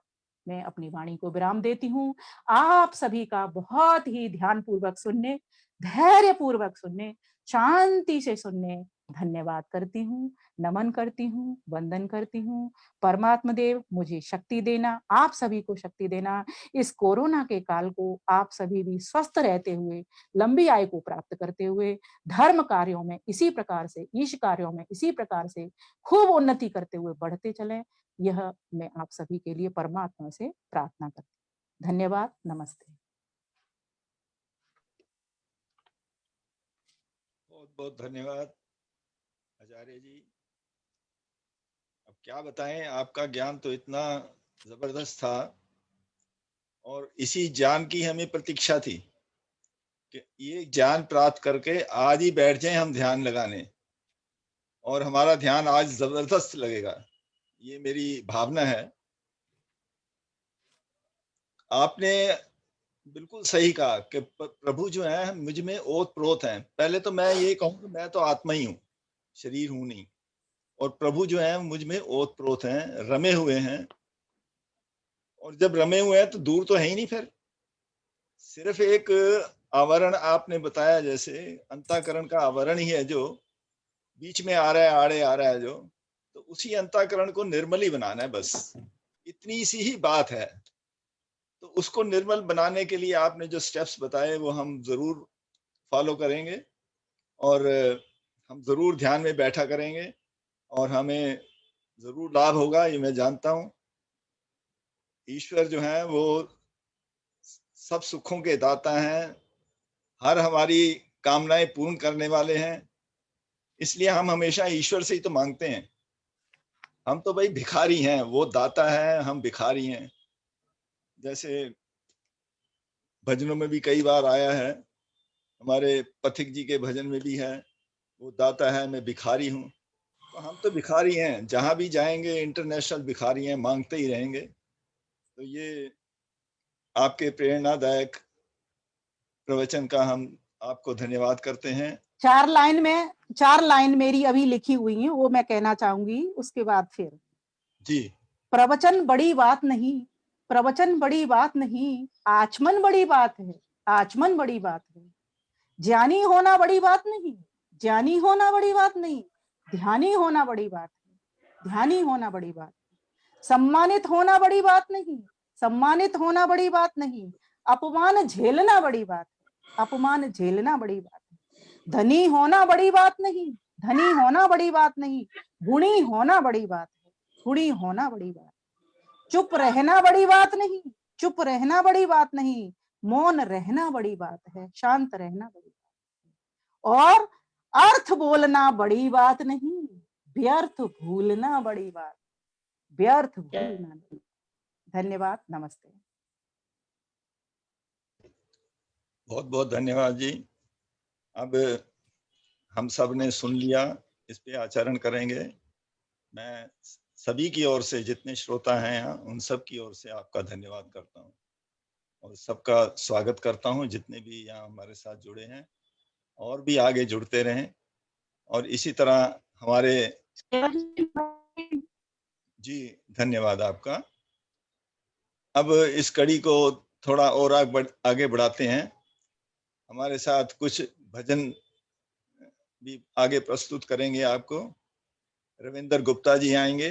मैं अपनी वाणी को विराम देती हूँ। आप सभी का बहुत ही ध्यान पूर्वक सुनने, धैर्य पूर्वक सुनने, शांति से सुनने धन्यवाद करती हूँ, नमन करती हूँ, वंदन करती हूँ। परमात्मा देव मुझे शक्ति देना, आप सभी को शक्ति देना। इस कोरोना के काल को आप सभी भी स्वस्थ रहते हुए, लंबी आयु को प्राप्त करते हुए, धर्म कार्यों में इसी प्रकार से, ईश कार्यों में इसी प्रकार से खूब उन्नति करते हुए बढ़ते चलें। यह मैं आप सभी के लिए परमात्मा से प्रार्थना करती हूँ। धन्यवाद, नमस्ते। बहुत बहुत धन्यवाद आचार्य जी। अब क्या बताएं, आपका ज्ञान तो इतना जबरदस्त था और इसी ज्ञान की हमें प्रतीक्षा थी कि ये ज्ञान प्राप्त करके आज ही बैठ जाएं हम ध्यान लगाने, और हमारा ध्यान आज जबरदस्त लगेगा, ये मेरी भावना है। आपने बिल्कुल सही कहा कि प्रभु जो है मुझ में ओतप्रोत हैं। पहले तो मैं ये कहूँ कि मैं तो आत्मा ही हूँ, शरीर हूं नहीं, और प्रभु जो है मुझ में ओतप्रोत हैं, रमे हुए हैं। और जब रमे हुए हैं तो दूर तो है ही नहीं, फिर सिर्फ एक आवरण आपने बताया, जैसे अंतःकरण का आवरण ही है जो बीच में आ रहा है, आड़े आ रहा है जो, तो उसी अंतःकरण को निर्मल ही बनाना है, बस इतनी सी ही बात है। तो उसको निर्मल बनाने के लिए आपने जो स्टेप्स बताए वो हम जरूर फॉलो करेंगे, और हम जरूर ध्यान में बैठा करेंगे, और हमें जरूर लाभ होगा, ये मैं जानता हूँ। ईश्वर जो है वो सब सुखों के दाता हैं, हर हमारी कामनाएं पूर्ण करने वाले हैं, इसलिए हम हमेशा ईश्वर से ही तो मांगते हैं। हम तो भाई भिखारी हैं, वो दाता है, हम भिखारी हैं। जैसे भजनों में भी कई बार आया है, हमारे पथिक जी के भजन में भी है, वो दाता है मैं भिखारी हूँ। तो हम तो भिखारी हैं, जहां भी जाएंगे इंटरनेशनल भिखारी हैं, मांगते ही रहेंगे। तो ये आपके प्रेरणादायक प्रवचन का हम आपको धन्यवाद करते हैं। 4 लाइन मेरी अभी लिखी हुई है, वो मैं कहना चाहूंगी, उसके बाद फिर जी। प्रवचन बड़ी बात नहीं, प्रवचन बड़ी बात नहीं, आचमन बड़ी बात है, आचमन बड़ी बात है। ज्ञानी होना बड़ी बात नहीं, ज्ञानी होना बड़ी बात नहीं, ध्यानी होना बड़ी बात है, ध्यानी होना बड़ी बात है। सम्मानित होना बड़ी बात नहीं, सम्मानित होना बड़ी बात नहीं, अपमान झेलना बड़ी बात है, अपमान झेलना बड़ी बात है। धनी होना बड़ी बात नहीं, धनी होना बड़ी बात नहीं, गुणी होना बड़ी बात है, गुणी होना बड़ी बात है। चुप रहना बड़ी बात नहीं, चुप रहना बड़ी बात नहीं, मौन रहना बड़ी बात है, शांत रहना बड़ी बात है। और अर्थ बोलना बड़ी बात नहीं, व्यर्थ भूलना बड़ी बात, व्यर्थ भूलना बड़ी। धन्यवाद, नमस्ते। बहुत बहुत धन्यवाद जी। अब हम सब ने सुन लिया, इस पे आचरण करेंगे। मैं सभी की ओर से, जितने श्रोता हैं यहाँ, उन सब की ओर से आपका धन्यवाद करता हूँ और सबका स्वागत करता हूँ, जितने भी यहाँ हमारे साथ जुड़े हैं, और भी आगे जुड़ते रहें। और इसी तरह हमारे जी, धन्यवाद आपका। अब इस कड़ी को थोड़ा और आगे बढ़ाते हैं। हमारे साथ कुछ भजन भी आगे प्रस्तुत करेंगे आपको। रविंदर गुप्ता जी आएंगे,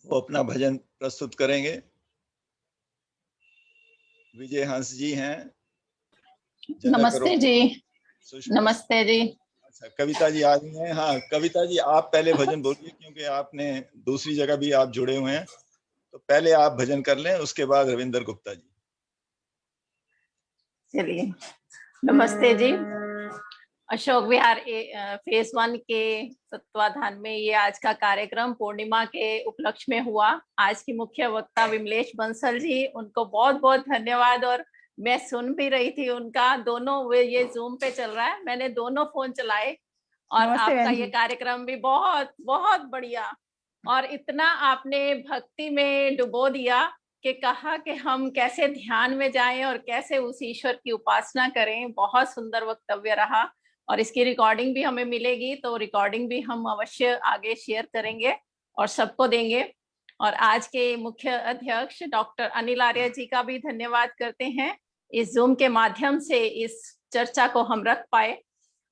वो अपना भजन प्रस्तुत करेंगे। विजय हंस जी हैं। नमस्ते जी। नमस्ते जी। अच्छा, कविता जी आ गई हैं। हाँ कविता जी, आप पहले भजन बोलिए, क्योंकि आपने दूसरी जगह भी आप जुड़े हुए हैं, तो पहले आप भजन कर लें, उसके बाद रविंदर गुप्ता जी। चलिए, नमस्ते जी। अशोक विहार फेज 1 के तत्वाधान में ये आज का कार्यक्रम पूर्णिमा के उपलक्ष्य में हुआ। आज की मुख्य वक्ता विमलेश बंसल जी, उनको बहुत बहुत धन्यवाद। और मैं सुन भी रही थी उनका, दोनों ये जूम पे चल रहा है, मैंने दोनों फोन चलाए, और आपका ये कार्यक्रम भी बहुत बहुत बढ़िया। और इतना आपने भक्ति में डुबो दिया कि कहा कि हम कैसे ध्यान में जाएं और कैसे उस ईश्वर की उपासना करें। बहुत सुंदर वक्तव्य रहा, और इसकी रिकॉर्डिंग भी हमें मिलेगी, तो रिकॉर्डिंग भी हम अवश्य आगे शेयर करेंगे और सबको देंगे। और आज के मुख्य अध्यक्ष डॉक्टर अनिल आर्य जी का भी धन्यवाद करते हैं, इस जूम के माध्यम से इस चर्चा को हम रख पाए।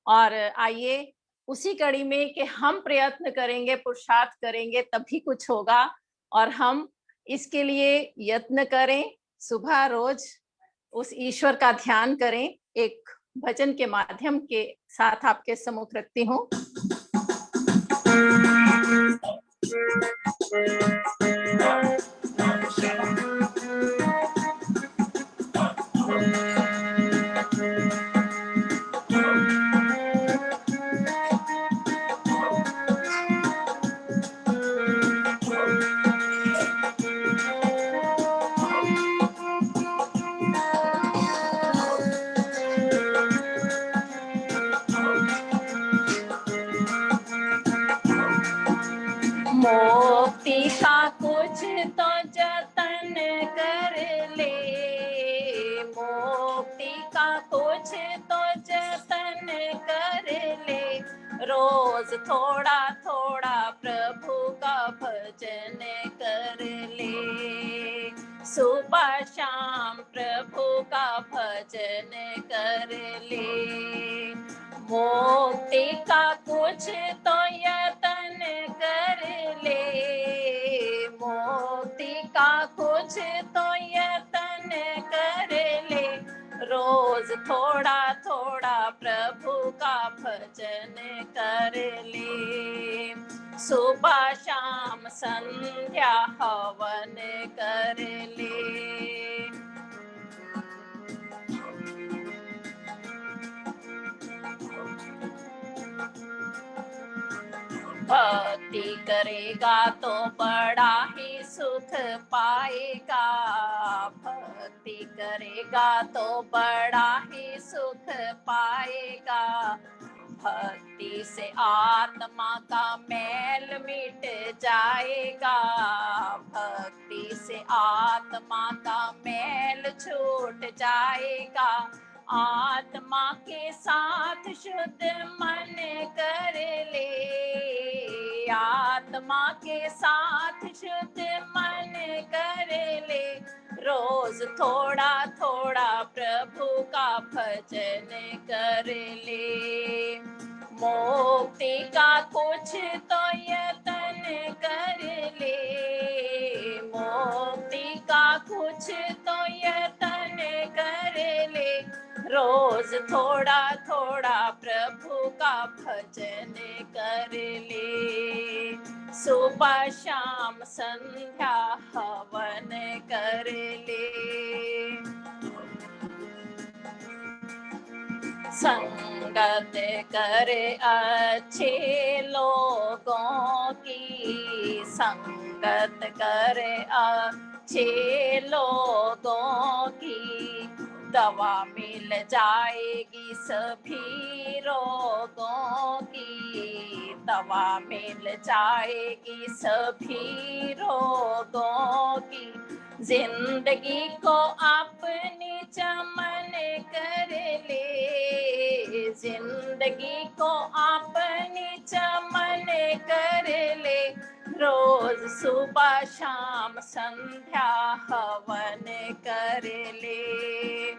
और आइए उसी कड़ी में कि हम प्रयत्न करेंगे, पुरुषार्थ करेंगे तभी कुछ होगा, और हम इसके लिए यत्न करें। सुबह रोज उस ईश्वर का ध्यान करें। एक भजन के माध्यम के साथ आपके सम्मुख रखती हूँ। मुक्ति का कुछ तो जतन कर ले, मुक्ति का कुछ तो जतन कर ले, रोज थोड़ा थोड़ा प्रभु का भजन कर ले, सुबह शाम प्रभु का भजन कर ले, मुक्ति का कुछ तो यतन कर ले, मुक्ति का कुछ तो यतन कर ले, रोज थोड़ा थोड़ा प्रभु का भजन कर ले, सुबह शाम संध्या हवन कर ले। भक्ति करेगा तो बड़ा ही सुख पाएगा, भक्ति करेगा तो बड़ा ही सुख पाएगा, भक्ति से आत्मा का मैल मिट जाएगा, भक्ति से आत्मा का मैल छूट जाएगा, आत्मा के साथ शुद्ध मन कर ले, आत्मा के साथ शुद्ध मन कर ले, रोज थोड़ा थोड़ा प्रभु का भजन कर ले, मुक्ति का कुछ तो यतन कर ले, मुक्ति का कुछ तो यतन कर ले, रोज थोड़ा थोड़ा प्रभु का भजन कर ले, सुबह शाम संध्या हवन कर ले, संगत करे अच्छे लोगों की, संगत करे अच्छे लोगों की, दवा मिल जाएगी सभी रोगों की, दवा मिल जाएगी सभी रोगों की, जिंदगी को अपनी चमन कर ले, जिंदगी को अपनी चमन कर ले, रोज सुबह शाम संध्या हवन कर ले,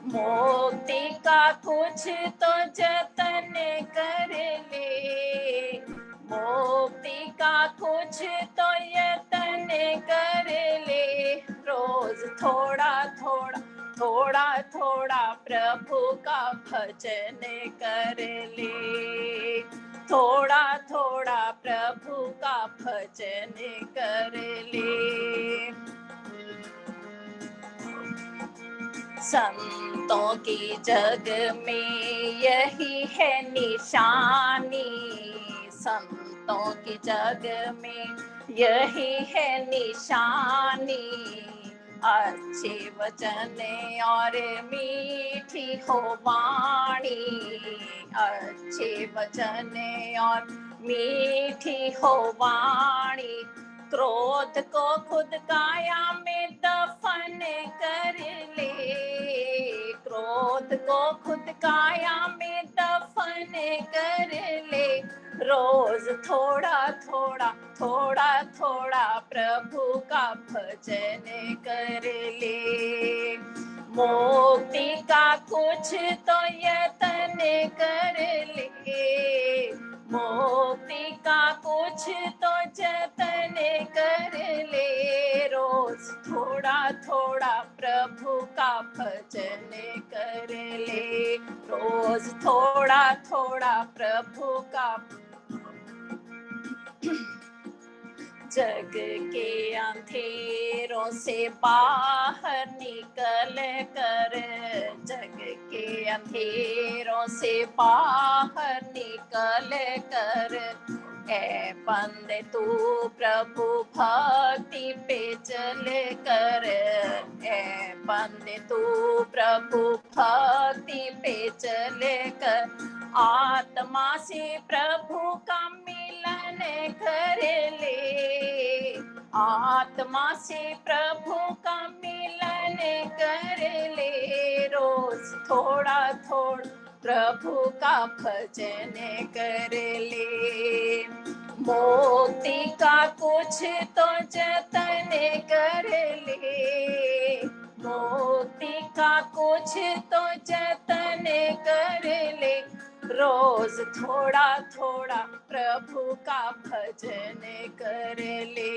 मुक्ति का कुछ तो जतन कर ले, मुक्ति का कुछ तो यतन कर ले, रोज थोड़ा थोड़ा थोड़ा थोड़ा प्रभु का भजन कर ले, थोड़ा थोड़ा प्रभु का भजन कर ले, संतों की जग में यही है निशानी, संतों की जग में यही है निशानी, अच्छे वचन और मीठी हो वाणी, अच्छे वचन और मीठी हो वाणी, क्रोध को खुद काया में दफन कर ले, क्रोध को खुद काया में दफन कर ले, रोज थोड़ा थोड़ा थोड़ा थोड़ा प्रभु का भजन कर ले, मुक्ति का कुछ तो यतन कर ले, का भजन कर ले। रोज थोड़ा थोड़ा प्रभु का, जग के अंधेरों से बाहर निकल कर, जग के अंधेरों से बाहर निकल कर, ए बंदे तू प्रभु भक्ति पे चल कर, ए बंदे तू प्रभु भक्ति पे चल कर, आत्मा से प्रभु का मिलन कर ले, आत्मा से प्रभु का मिलन कर ले। रोज थोड़ा थोड़ा प्रभु का भजन कर ले। मोक्ति का कुछ तो जतन कर ले, मोक्ति का कुछ तो जतन कर ले। रोज थोड़ा थोड़ा प्रभु का भजन कर ले।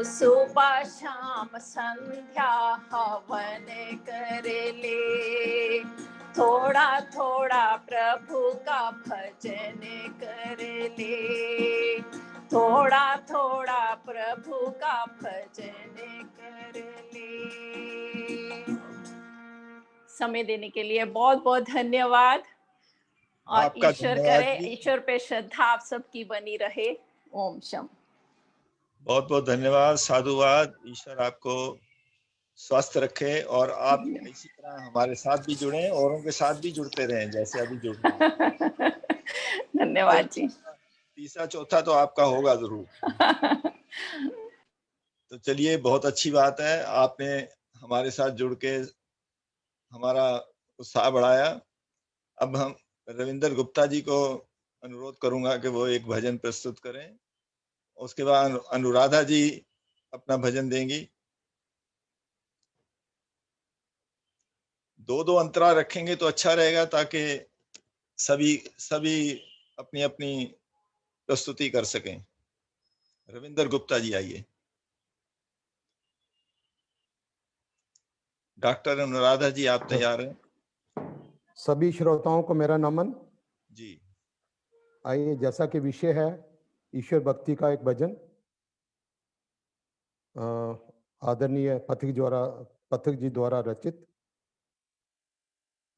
सुबह शाम संध्या हवन कर ले। थोड़ा थोड़ा प्रभु का भजन कर ले। थोड़ा थोड़ा प्रभु का भजन कर ले। समय देने के लिए बहुत बहुत धन्यवाद। और आपका ईश्वर धन्यवाद करे, जी। ईश्वर पे श्रद्धा आप सबकी बनी रहे। ओम शम। बहुत बहुत धन्यवाद, साधुवाद। ईश्वर आपको स्वस्थ रखे और आप इसी तरह हमारे साथ भी जुड़े, औरों के साथ भी जुड़ते रहें जैसे अभी जुड़ रहे हैं। धन्यवाद जी। तीसरा चौथा तो आपका होगा जरूर। तो चलिए, बहुत अच्छी बात है, आपने हमारे साथ जुड़ के हमारा उत्साह बढ़ाया। अब हम रविंदर गुप्ता जी को अनुरोध करूंगा कि वो एक भजन प्रस्तुत करें। उसके बाद अनुराधा जी अपना भजन देंगी। दो अंतरा रखेंगे तो अच्छा रहेगा, ताकि सभी अपनी अपनी प्रस्तुति कर सकें। रविंदर गुप्ता जी आइए। डॉक्टर अनुराधा जी, आप तैयार हैं? सभी श्रोताओं को मेरा नमन जी। आइए, जैसा कि विषय है ईश्वर भक्ति का एक भजन, आदरणीय पथिक जी द्वारा रचित।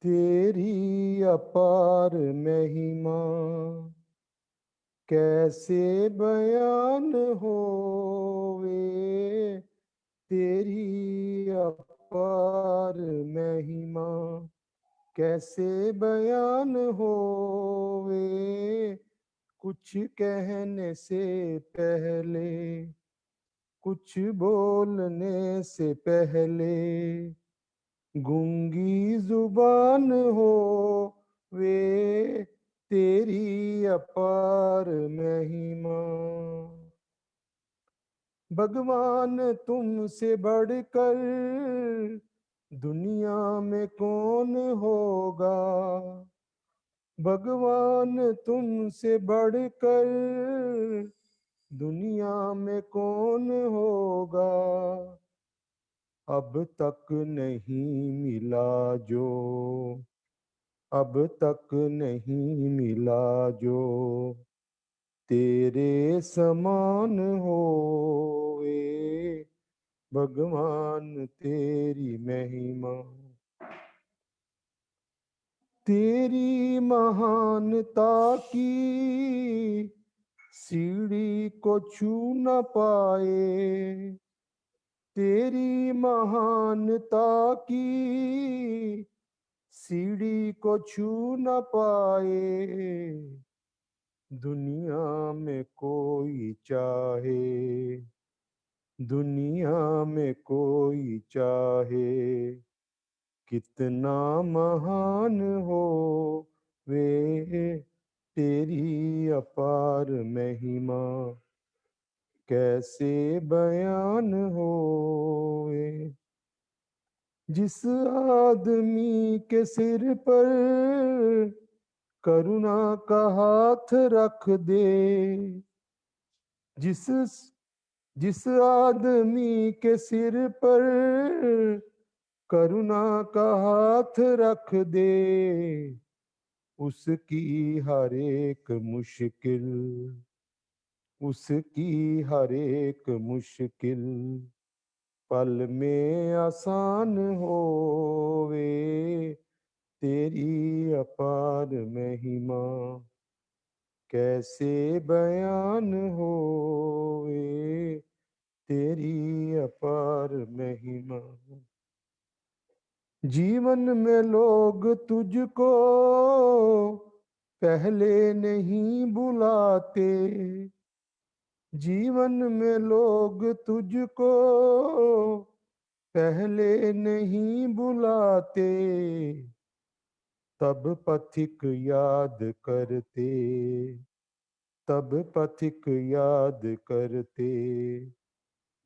तेरी अपार महिमा कैसे बयान होवे, तेरी अपार महिमा कैसे बयान होवे, कुछ कहने से पहले, कुछ बोलने से पहले, गूंगी जुबान हो वे, तेरी अपार महिमा। भगवान तुमसे बढ़कर दुनिया में कौन होगा, भगवान तुमसे बढ़कर दुनिया में कौन होगा, अब तक नहीं मिला जो, अब तक नहीं मिला जो, तेरे समान होवे, भगवान तेरी महिमा। तेरी महानता की सीढ़ी को छू न पाए, तेरी महानता की सीढ़ी को छू न पाए, दुनिया में कोई चाहे, दुनिया में कोई चाहे, कितना महान हो वे, तेरी अपार महिमा कैसे बयान होवे। जिस आदमी के सिर पर करुणा का हाथ रख दे, जिस आदमी के सिर पर करुणा का हाथ रख दे उसकी हर एक मुश्किल, उसकी हर एक मुश्किल पल में आसान होवे, तेरी अपार महिमा कैसे बयान होवे, तेरी अपार महिमा। जीवन में लोग तुझको पहले नहीं बुलाते, जीवन में लोग तुझको पहले नहीं बुलाते, तब पथिक याद करते, तब पथिक याद करते,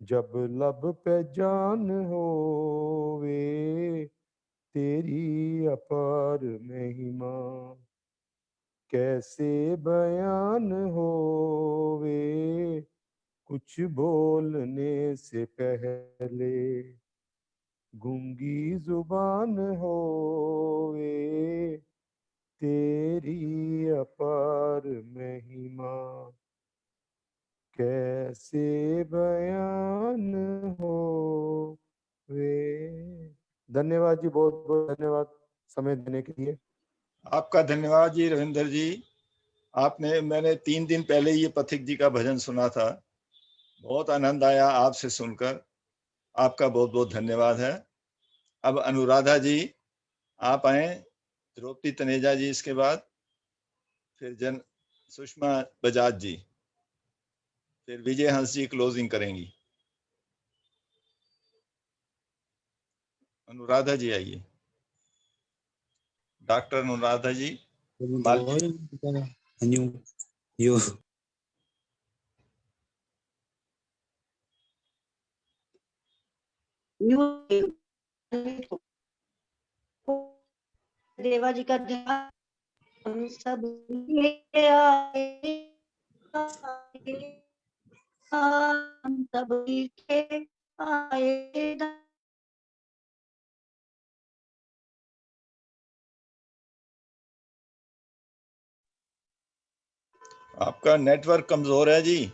जब लब पे जान होवे, तेरी अपार महिमा कैसे बयान होवे, कुछ बोलने से पहले गूंगी जुबान होवे, तेरी अपार महिमा कैसे बयान होवे। धन्यवाद जी, बहुत बहुत धन्यवाद समय देने के लिए। आपका धन्यवाद जी रविंदर जी। मैंने 3 दिन पहले ये पथिक जी का भजन सुना था, बहुत आनंद आया आपसे सुनकर। आपका बहुत बहुत धन्यवाद है। अब अनुराधा जी आप आए, द्रौपदी तनेजा जी इसके बाद, फिर सुषमा बजाज जी, फिर विजय हंस जी क्लोजिंग करेंगी। अनुराधा जी आइए, डॉक्टर अनुराधा जी। देवा जी का ध्यान हम सब ले आए, हम सब के आए। आपका नेटवर्क कमजोर है जी,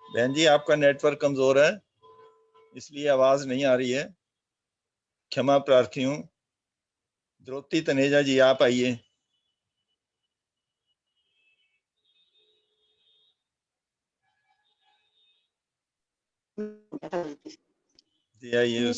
बहन जी आपका नेटवर्क कमजोर है, इसलिए आवाज नहीं आ रही है, क्षमा प्रार्थी हूँ। द्रौपदी तनेजा जी आप आइए। जी आइए।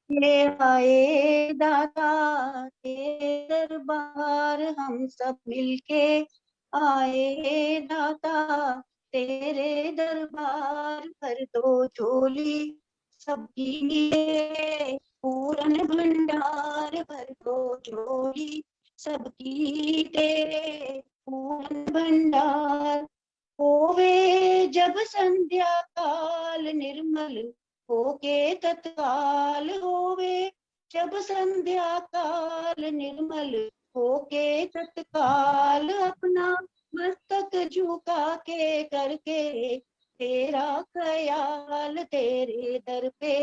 ले आए दाता तेरे दरबार, हम सब मिलके आए दाता तेरे दरबार, भर दो झोली सबकी लिए पूरन भंडार, भर दो झोली सबकी तेरे पूरन भंडार। होवे जब संध्या काल निर्मल होके तत्काल, होवे जब संध्या काल निर्मल होके तत्काल, अपना मस्तक झुका के करके तेरा ख्याल, तेरे दर पे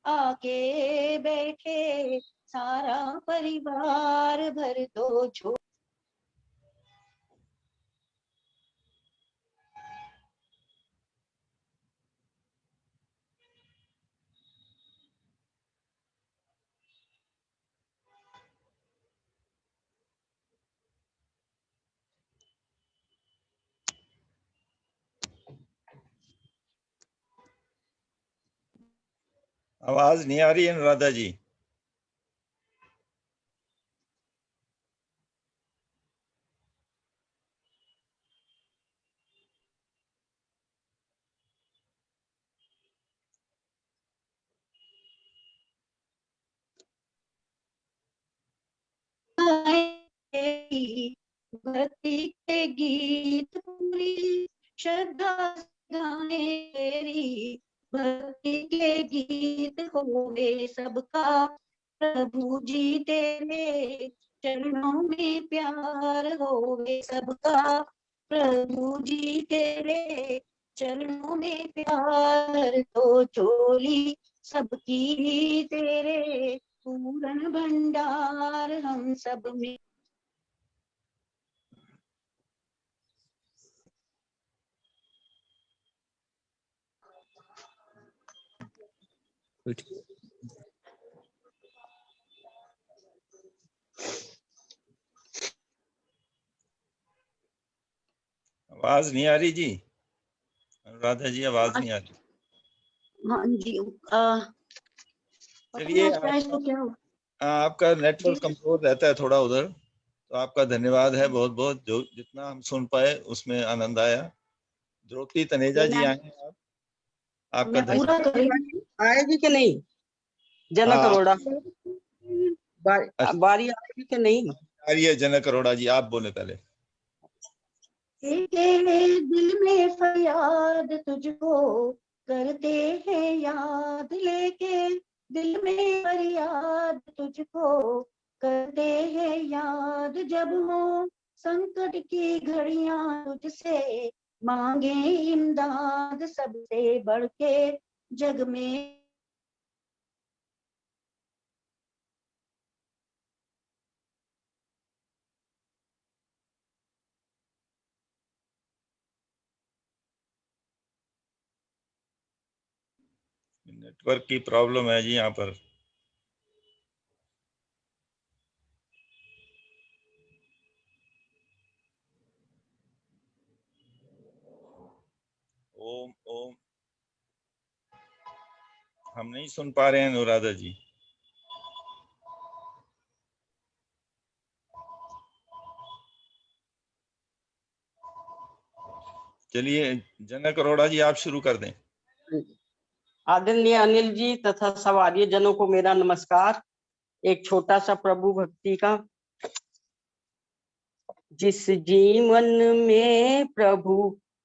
आके बैठे सारा परिवार, भर दो झोली। आवाज नहीं आ रही है अनुराधा जी। भक्ति के गीत पूरी श्रद्धा गाने तेरी, भक्ति के गीत होवे सबका प्रभु जी तेरे चरणों में प्यार, होवे सबका प्रभु जी तेरे चरणों में प्यार। तो झोली सबकी ही तेरे पूर्ण भंडार हम सब में। आवाज नहीं आ रही जी, अनुराधा जी, आवाज नहीं आ रही। हाँ जी, चलिए, इसको क्या हो? आपका नेटवर्क कमजोर रहता है थोड़ा उधर, तो आपका धन्यवाद है बहुत बहुत, जो जितना हम सुन पाए उसमें आनंद आया। द्रौपदी तनेजा जी आए हैं आप, आपका पूरा धन्यवाद। आएगी कि नहीं जनक हाँ, अरोड़ा? अच्छा, बारी आएगी कि नहीं? आ रही है जनक अरोड़ा जी, आप बोले पहले। तेरे दिल में फरियाद तुझको करते हैं याद, लेके दिल में फरियाद तुझको करते हैं याद। जब हो संकट की घड़ियां तुझसे मांगे इमदाद, सबसे बढ़ के जग में नेटवर्क की प्रॉब्लम है जी यहाँ पर। ओम ओम, हम नहीं सुन पा रहे हैं अनुराधा जी। चलिए जनक अरोड़ा जी, आप शुरू कर दें। आदरणीय अनिल जी तथा सवारी जनों को मेरा नमस्कार। एक छोटा सा प्रभु भक्ति का। जिस जीवन में प्रभु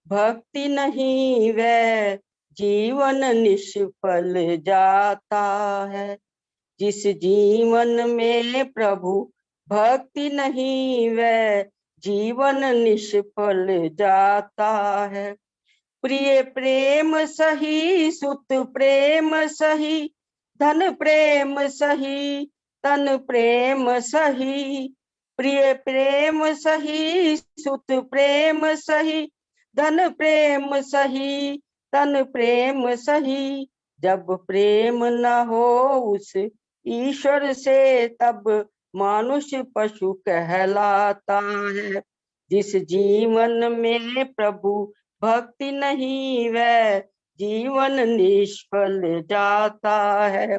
भक्ति नहीं वह जीवन निष्फल जाता है। जिस जीवन में प्रभु भक्ति नहीं वह जीवन निष्फल जाता है। प्रिय प्रेम सही, सुत प्रेम सही, धन प्रेम सही, तन प्रेम सही। प्रिय प्रेम सही, सुत प्रेम सही, धन प्रेम सही, तन प्रेम सही। जब प्रेम न हो उस ईश्वर से तब मनुष्य पशु कहलाता है। जिस जीवन में प्रभु भक्ति नहीं वह जीवन निष्फल जाता है।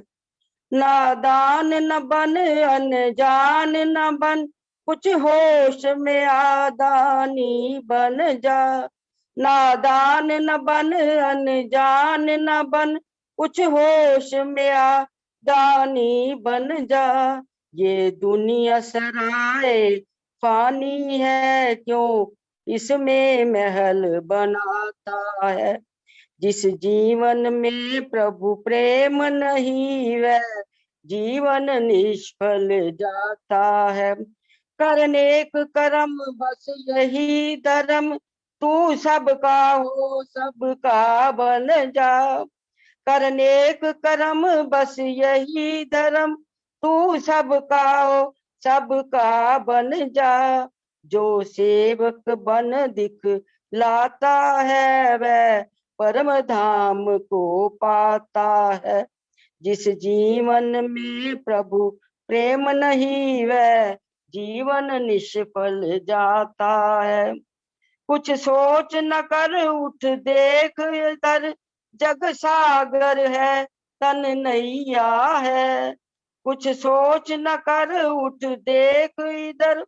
नादान न बन, अनजान न बन, कुछ होश में आदानी बन जा। नादान न बन, अनजान न बन, कुछ होश में आदानी बन जा। ये दुनिया सराय फानी है, क्यों इसमें महल बनाता है। जिस जीवन में प्रभु प्रेम नहीं वह जीवन निष्फल जाता है। करनेक कर्म बस यही धर्म, तू सबका हो सबका बन जा। करनेक कर्म बस यही धर्म, तू सबका हो सबका बन जा। जो सेवक बन दिख लाता है वह परम धाम को पाता है। जिस जीवन में प्रभु प्रेम नहीं वह जीवन निष्फल जाता है। कुछ सोच न कर उठ देख इधर, जग सागर है तन नैया है। कुछ सोच न कर उठ देख इधर,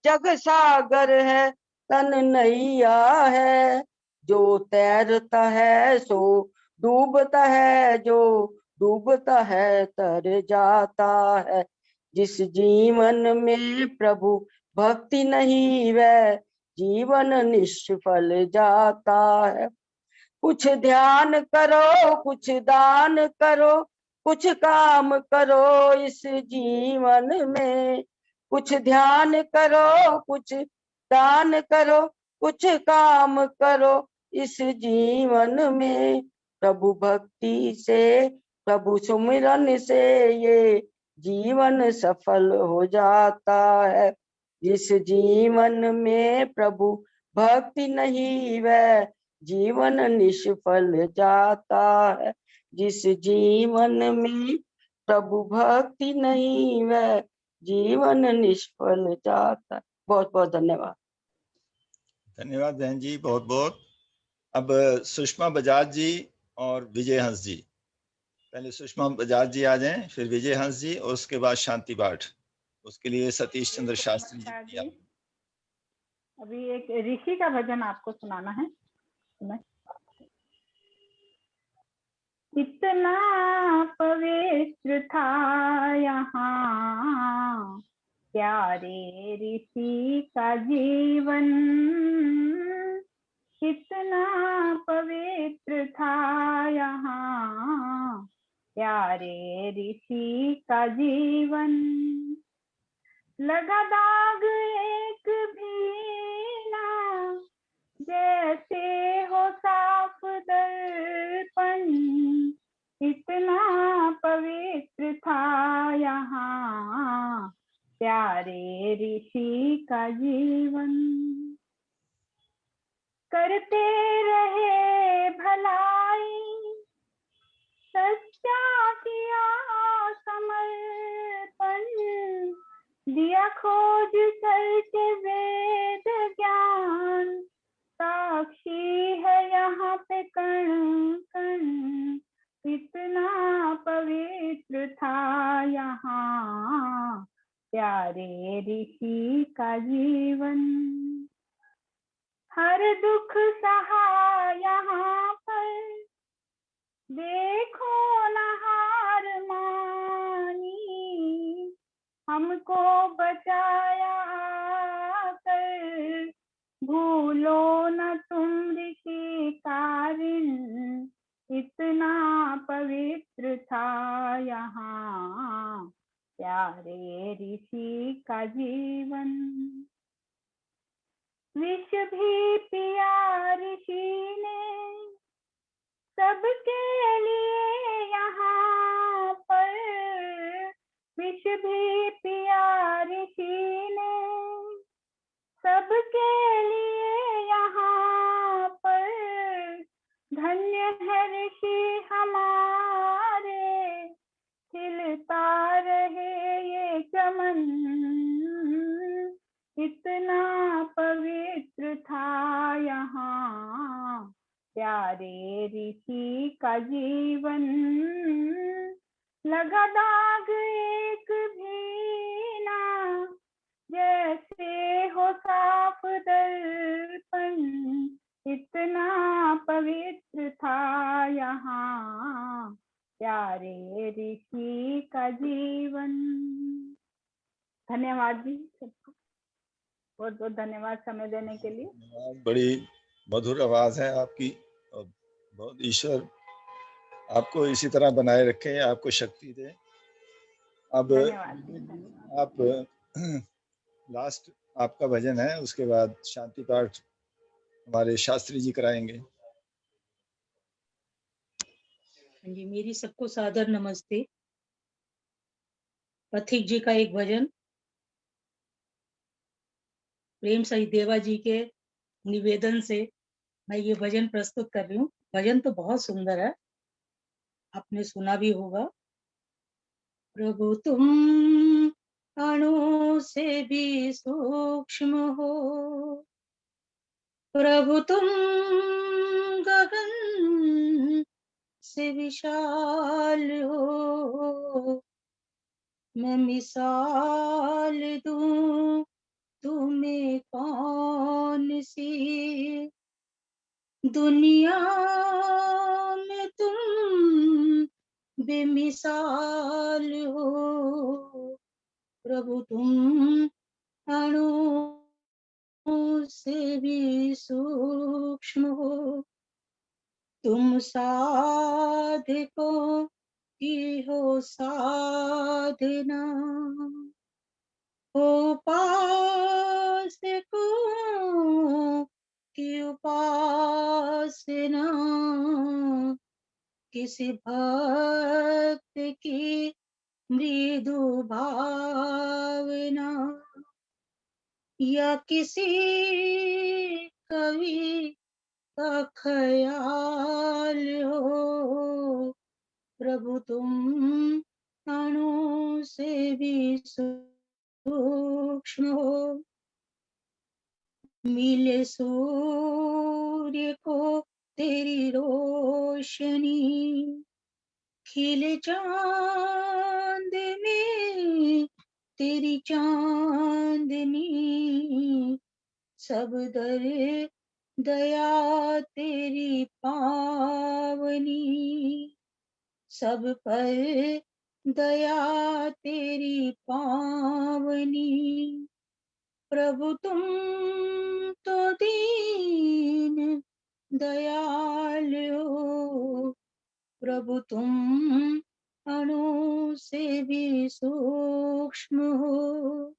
जग सागर है तन नैया है। जो तैरता है सो डूबता है, जो डूबता है तर जाता है। जिस जीवन में प्रभु भक्ति नहीं वह जीवन निष्फल जाता है। कुछ ध्यान करो, कुछ दान करो, कुछ काम करो इस जीवन में। कुछ ध्यान करो, कुछ दान करो, कुछ काम करो इस जीवन में। प्रभु भक्ति से प्रभु सुमिरन से ये जीवन सफल हो जाता है। जिस जीवन में प्रभु भक्ति नहीं वह जीवन निष्फल जाता है। जिस जीवन में प्रभु भक्ति नहीं वह जीवन निष्फल जाता है। बहुत बहुत धन्यवाद। धन्यवाद बहन जी, बहुत बहुत। अब सुषमा बजाज जी और विजय हंस जी, पहले सुषमा बजाज जी आ जाएं, फिर विजय हंस जी और उसके बाद शांति पाठ। उसके लिए सतीश चंद्र शास्त्री जी। अभी एक ऋषि का भजन आपको सुनाना है। इतना पवित्र था यहाँ प्यारे ऋषि का जीवन, कितना पवित्र था यहाँ प्यारे ऋषि का जीवन। लगा दाग एक भी ना जैसे हो साफ दर्पण, इतना पवित्र था यहाँ प्यारे ऋषि का जीवन। करते रहे भलाई सच्चा किया समर्पण, दिया खोज करके वेद ज्ञान, साक्षी है यहाँ पे कण कण, इतना पवित्र था यहाँ प्यारे ऋषि का जीवन। हर दुख सहा यहाँ पर देखो न हार मानी, हमको बचाया कर भूलो न तुम ऋषि कारिण, इतना पवित्र था यहाँ प्यारे ऋषि का जीवन। विष भी पिया ऋषि ने सबके लिए यहाँ पर, विष भी पिया ऋषि ने सबके लिए यहाँ पर। धन्य है ऋषि हमारे खिलता रहे ये चमन, इतना पवित्र था यहाँ प्यारे ऋषि का जीवन। लगा दाग एक भी ना जैसे हो साफ दर्पण, इतना पवित्र था यहाँ प्यारे ऋषि का जीवन। धन्यवाद जी, सबको बहुत बहुत धन्यवाद समय देने के लिए। बड़ी मधुर आवाज है आपकी और बहुत ईश्वर आपको इसी तरह बनाए रखे, आपको शक्ति दे। अब आप लास्ट आपका भजन है, उसके बाद शांति पाठ हमारे शास्त्री जी कराएंगे। जी, मेरी सबको सादर नमस्ते। पथिक जी का एक भजन प्रेम सहित देवा जी के निवेदन से मैं ये भजन प्रस्तुत कर रही हूँ। भजन तो बहुत सुंदर है, आपने सुना भी होगा। प्रभु तुम अणु से भी सूक्ष्म हो, प्रभु तुम गगन से विशाल हो। मैं मिसाल दूं तुम्हें कौन सी, दुनिया में तुम बेमिसाल हो। प्रभु तुम अणु से भी सूक्ष्म हो, तुम साधकों की हो साधना, उपासकों की उपासना। किसी भक्त की मृदु भावना या किसी कवि का ख्याल हो, प्रभु तुम अणु से भी सूक्ष्म हो। मिले सूर्य को तेरी रोशनी, खिले चांद में तेरी चांदनी, सब दर दया तेरी पावनी, सब पर दया तेरी पावनी। प्रभु तुम तो दीन दयाल हो, प्रभु तुम अणु से भी सूक्ष्म हो।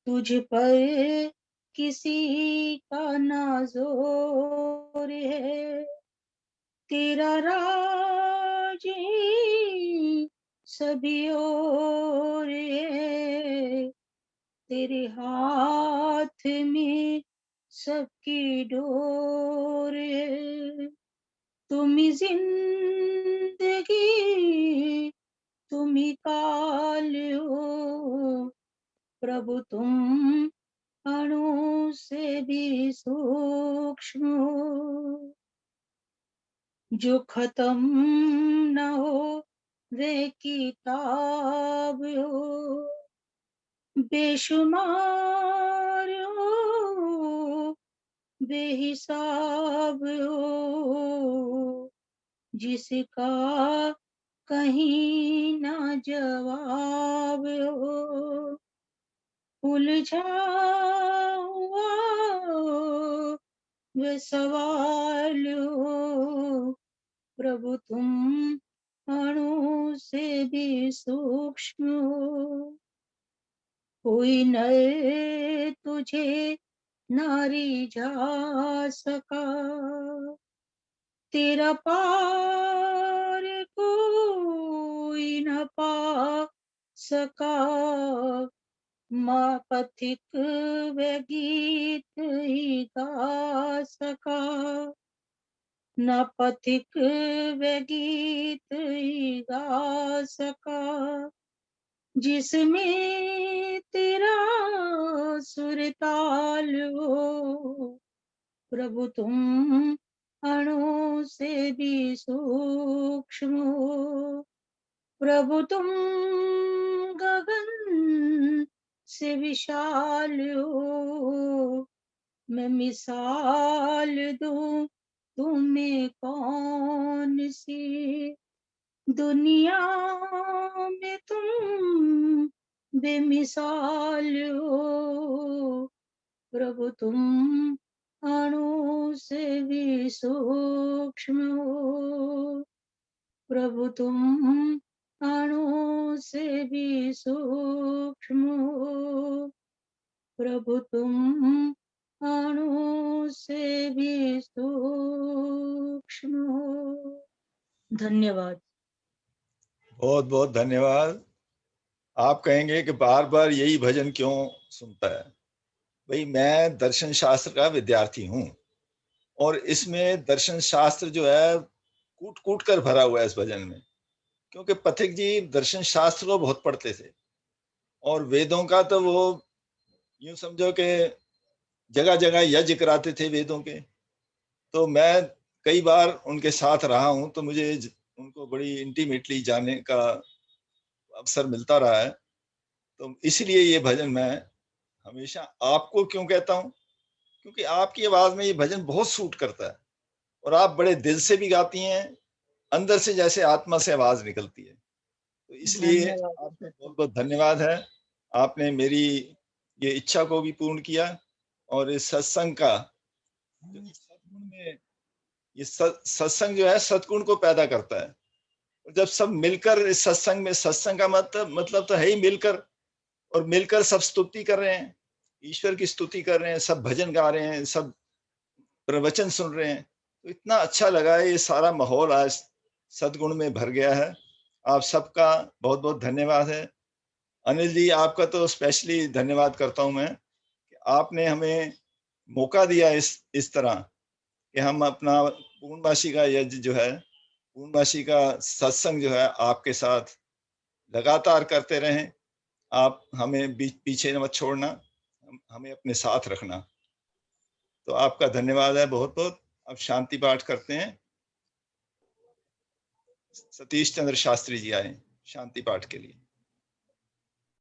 तुझ पर किसी का ना जोर है, तेरा राज ही सभी ओर है, तेरे हाथ में सबकी डोर है। तुम ही जिंदगी तुम ही काल हो, प्रभु तुम अणु से भी सूक्ष्म हो। जो खत्म न हो वे किताब हो, बेशुमार हो बेहिसाब हो, जिसका कहीं ना जवाब हो। उलझा हुआ वे सवाल हो, प्रभु तुम अणु से भी सूक्ष्म हो। कोई नर तुझे नारी जा सका, तेरा पार कोई न पा सका। माँ पथिक वे गीत ही गा सका, न पथिक वे गीत ही गा सका। जिसमें तेरा सुरताल हो, प्रभु तुम अणु से भी सूक्ष्म हो। प्रभु तुम गगन से विशाल हो, मैं मिसाल दूं तुम्हें कौन सी। दुनिया में तुम बेमिसाल हो, प्रभु तुम अणु से भी सूक्ष्म हो। प्रभु तुम अणु से भी सूक्ष्म हो, प्रभु तुम अणु से भी सूक्ष्म हो। धन्यवाद। बहुत बहुत धन्यवाद। आप कहेंगे कि बार बार यही भजन क्यों सुनता है? भाई मैं दर्शन शास्त्र का विद्यार्थी हूं और इसमें दर्शन शास्त्र जो है कूट कूट कर भरा हुआ है इस भजन में, क्योंकि पथिक जी दर्शन शास्त्र को बहुत पढ़ते थे और वेदों का तो वो यूं समझो कि जगह जगह यज्ञ कराते थे वेदों के। तो मैं कई बार उनके साथ रहा हूं तो मुझे उनको बड़ी इंटीमेटली जानने का अवसर मिलता रहा है। तो इसलिए ये भजन मैं हमेशा आपको क्यों कहता हूं, क्योंकि आपकी आवाज में ये भजन बहुत सूट करता है और आप बड़े दिल से भी गाती हैं, अंदर से जैसे आत्मा से आवाज निकलती है। तो इसलिए आपका बहुत बहुत धन्यवाद है। आपने मेरी ये इच्छा को भी पूर्ण किया और इस सत्संग का सत्गुण में, ये सत्संग जो है सत्गुण को पैदा करता है। और जब सब मिलकर इस सत्संग में, सत्संग का मतलब तो है ही मिलकर, और मिलकर सब स्तुति कर रहे हैं, ईश्वर की स्तुति कर रहे हैं, सब भजन गा रहे हैं, सब प्रवचन सुन रहे हैं। तो इतना अच्छा लगा है, ये सारा माहौल आज सद्गुण में भर गया है। आप सबका बहुत बहुत धन्यवाद है। अनिल जी, आपका तो स्पेशली धन्यवाद करता हूं मैं कि आपने हमें मौका दिया इस तरह कि हम अपना पूर्णमासी का यज्ञ जो है, पूर्णमासी का सत्संग जो है आपके साथ लगातार करते रहें। आप हमें पीछे मत छोड़ना, हमें अपने साथ रखना। तो आपका धन्यवाद है बहुत बहुत। अब शांति पाठ करते हैं। सतीश चंद्र शास्त्री जी आए शांति पाठ के लिए।